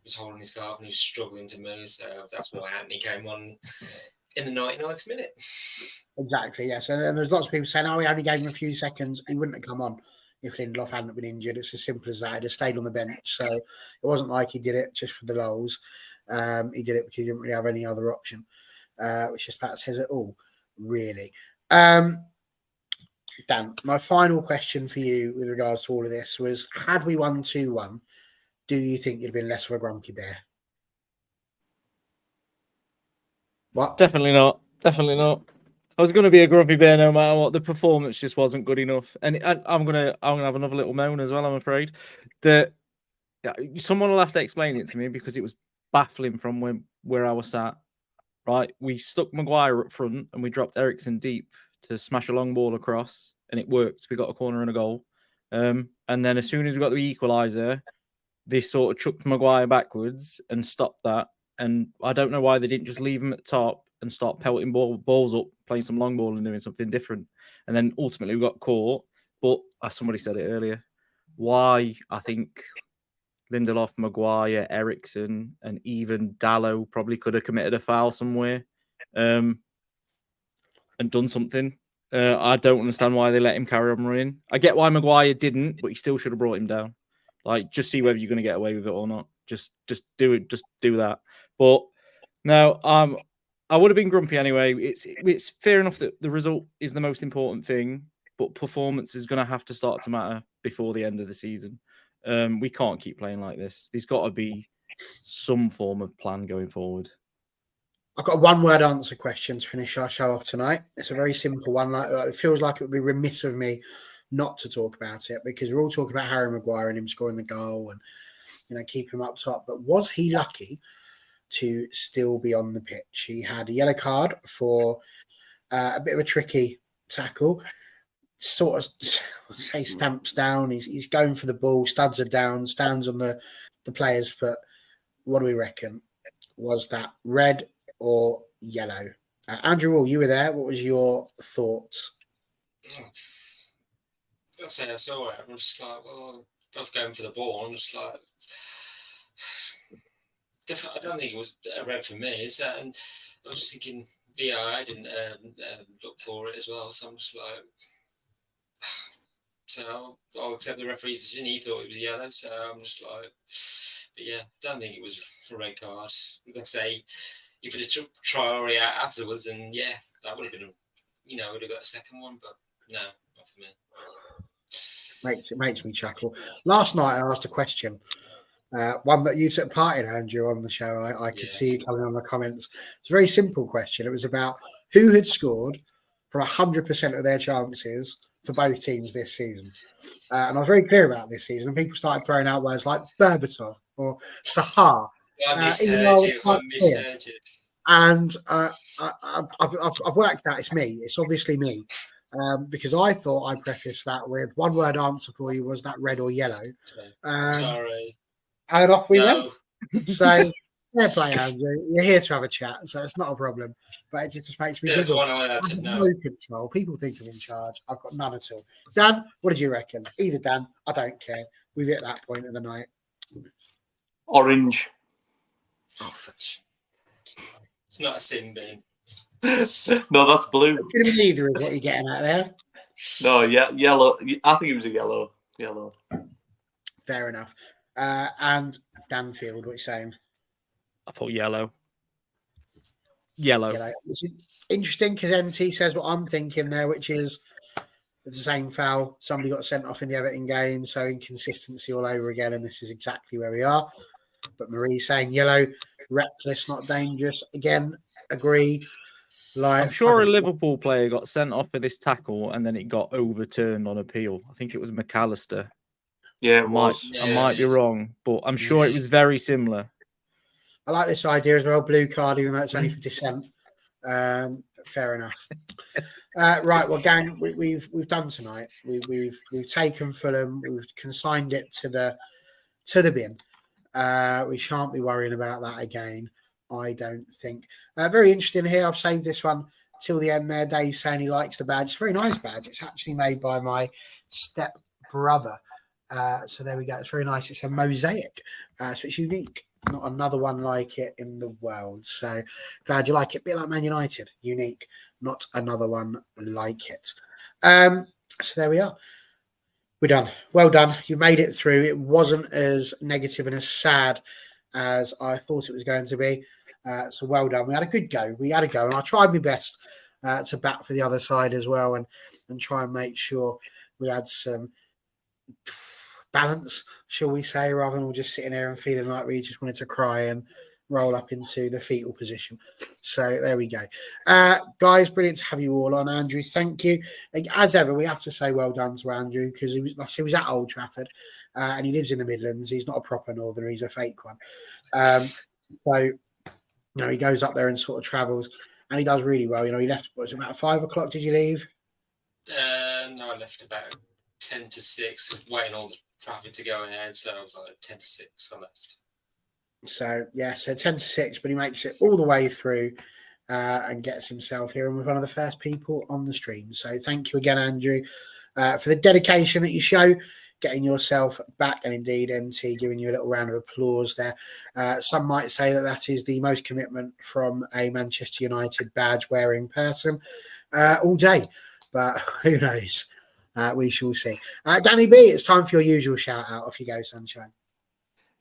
was holding his calf and he was struggling to move. So that's why Anthony came on in the 99th minute. Exactly, yes. And there's lots of people saying, we only gave him a few seconds. He wouldn't have come on if Lindelof hadn't been injured. It's as simple as that. He'd have stayed on the bench. So it wasn't like he did it just for the lols. He did it because he didn't really have any other option, which just about says it all, really. Dan, my final question for you with regards to all of this was, had we won 2-1, do you think you'd have been less of a grumpy bear? What? Definitely not. Definitely not. I was going to be a grumpy bear no matter what. The performance just wasn't good enough, and I'm gonna have another little moan as well. I'm afraid that someone will have to explain it to me because it was baffling from where I was sat. Right, we stuck Maguire up front and we dropped Eriksen deep to smash a long ball across, and it worked. We got a corner and a goal. And then as soon as we got the equaliser, they sort of chucked Maguire backwards and stopped that. And I don't know why they didn't just leave him at the top and start pelting balls up, playing some long ball and doing something different. And then ultimately we got caught. But as somebody said it earlier, why I think Lindelof, Maguire, Eriksen, and even Dallo probably could have committed a foul somewhere and done something. I don't understand why they let him carry on running. I get why Maguire didn't, but he still should have brought him down. Like, just see whether you're going to get away with it or not. Just do it. Just do that. But no, I would have been grumpy anyway. It's fair enough that the result is the most important thing, but performance is going to have to start to matter before the end of the season. We can't keep playing like this. There's got to be some form of plan going forward. I've got a one-word answer question to finish our show off tonight. It's a very simple one. It feels like it would be remiss of me not to talk about it because we're all talking about Harry Maguire and him scoring the goal and keeping him up top. But was he lucky to still be on the pitch? He had a yellow card for a bit of a tricky tackle. Sort of say stamps down. He's going for the ball. Studs are down. Stands on the player's foot. What do we reckon? Was that red or yellow? Andrew, you were there. What was your thoughts? I'd say I saw it. I'm just like, well, both going for the ball. I'm just like, definitely. I don't think it was a red for me. And I was thinking VAR didn't look for it as well. So I'm just like, so I'll accept the referee's decision. He thought it was yellow. So I'm just like, but yeah, don't think it was a red card. Like I say, if it had Traore out afterwards, then yeah, that would have been, would have got a second one. But no, not for me. Makes me chuckle. Last night I asked a question, one that you took part in, Andrew, on the show. I could see you coming on the comments. It's a very simple question. It was about who had scored for 100% of their chances for both teams this season. And I was very clear about this season. And people started throwing out words like Berbatov or Sahar. I misheard you. And I've worked out it's me. It's obviously me. Because I thought I prefaced that with one word answer for you was that red or yellow. Sorry. And off we went. So fair play, Andrew. You're here to have a chat, so it's not a problem. But it just makes me There's one I had to know. No control. People think I'm in charge. I've got none at all. Dan, what did you reckon? Either Dan, I don't care. We've hit that point of the night. Orange. Oh, it's not a sin bin. No, that's blue. It's going to be either is what you're getting at there. No, yeah, yellow. I think it was a yellow. Yellow. Fair enough. And Danfield, what are you saying? I thought yellow. Yellow. You know, it's interesting because NT says what I'm thinking there, which is the same foul. Somebody got sent off in the Everton game, so inconsistency all over again, and this is exactly where we are. But Marie's saying yellow, reckless, not dangerous. Again, agree. Like I'm sure a Liverpool player got sent off for this tackle and then it got overturned on appeal. I think it was McAllister. Yeah, it was. I might be wrong, but I'm sure it was very similar. I like this idea as well. Blue card, even though it's only for dissent. Fair enough. Right, well, gang, we've done tonight. We've taken Fulham. We've consigned it to the bin. We shan't be worrying about that again, I don't think. Very interesting here. I've saved this one till the end there. Dave saying he likes the badge. It's a very nice badge. It's actually made by my step brother. So there we go. It's very nice. It's a mosaic. So it's unique. Not another one like it in the world. So glad you like it. A bit like Man United. Unique. Not another one like it. So there we are. We're done. Well done. You made it through. It wasn't as negative and as sad as I thought it was going to be. So well done. We had a good go. We had a go. And I tried my best to bat for the other side as well and try and make sure we had some balance, shall we say, rather than all just sitting there and feeling like we just wanted to cry and roll up into the fetal position. So there we go. Guys, brilliant to have you all on. Andrew, thank you. As ever, we have to say well done to Andrew because he was at Old Trafford and he lives in the Midlands. He's not a proper Northerner, he's a fake one. So, you know, he goes up there and sort of travels and he does really well. You know, he left, what was it, about 5 o'clock? Did you leave? No, I left about 10 to 6, waiting all the traffic to go ahead. So I was like 10 to 6, I left. So, yeah, so 10 to 6, but he makes it all the way through and gets himself here. And we're one of the first people on the stream. So thank you again, Andrew, for the dedication that you show, getting yourself back. And indeed, NT, giving you a little round of applause there. Some might say that is the most commitment from a Manchester United badge-wearing person all day. But who knows? We shall see. Danny B, it's time for your usual shout-out. Off you go, sunshine.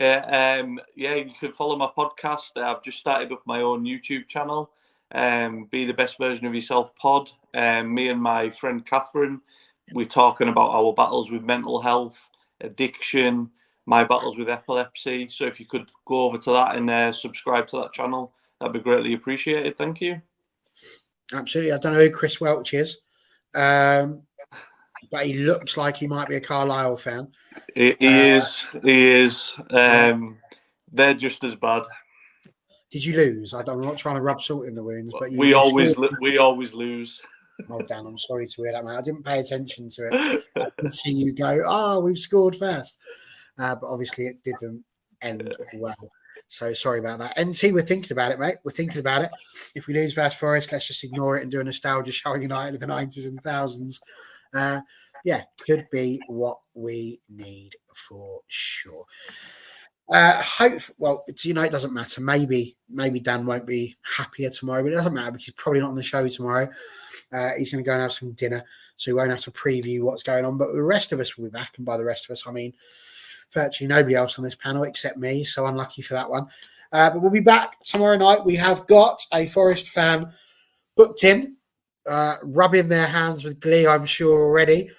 Yeah, you can follow my podcast. I've just started up my own YouTube channel, Be the Best Version of Yourself Pod. Me and my friend Catherine, we're talking about our battles with mental health, addiction, my battles with epilepsy. So if you could go over to that and subscribe to that channel, that'd be greatly appreciated. Thank you. Absolutely. I don't know who Chris Welch is, but he looks like he might be a Carlisle fan. He is. They're just as bad. Did you lose? I'm not trying to rub salt in the wounds, but we always lose. Oh, Dan, I'm sorry to hear that, man. I didn't pay attention to it. I could see you go, oh, we've scored first. But obviously it didn't end well. So sorry about that. NT, we're thinking about it, mate. We're thinking about it. If we lose versus Forest, let's just ignore it and do a nostalgia showing United of the 90s and 1000s. Could be what we need for sure. It doesn't matter. Maybe Dan won't be happier tomorrow, but it doesn't matter because he's probably not on the show tomorrow. He's going to go and have some dinner, so he won't have to preview what's going on. But the rest of us will be back, and by the rest of us, I mean virtually nobody else on this panel except me. So unlucky for that one. But we'll be back tomorrow night. We have got a Forest fan booked in, rubbing their hands with glee, I'm sure already,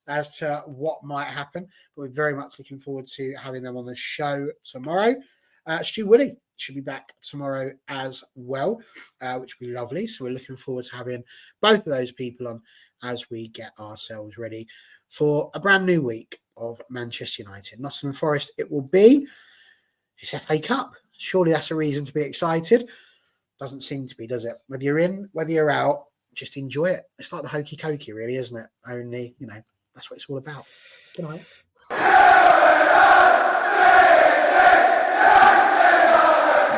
as to what might happen. But we're very much looking forward to having them on the show tomorrow. Stu Willie should be back tomorrow as well, which will be lovely. So we're looking forward to having both of those people on as we get ourselves ready for a brand new week of Manchester United. Nottingham Forest it will be. It's FA Cup. Surely that's a reason to be excited. Doesn't seem to be, does it? Whether you're in, whether you're out, just enjoy it. It's like the hokey cokey, really, isn't it? Only, that's what it's all about. Good night.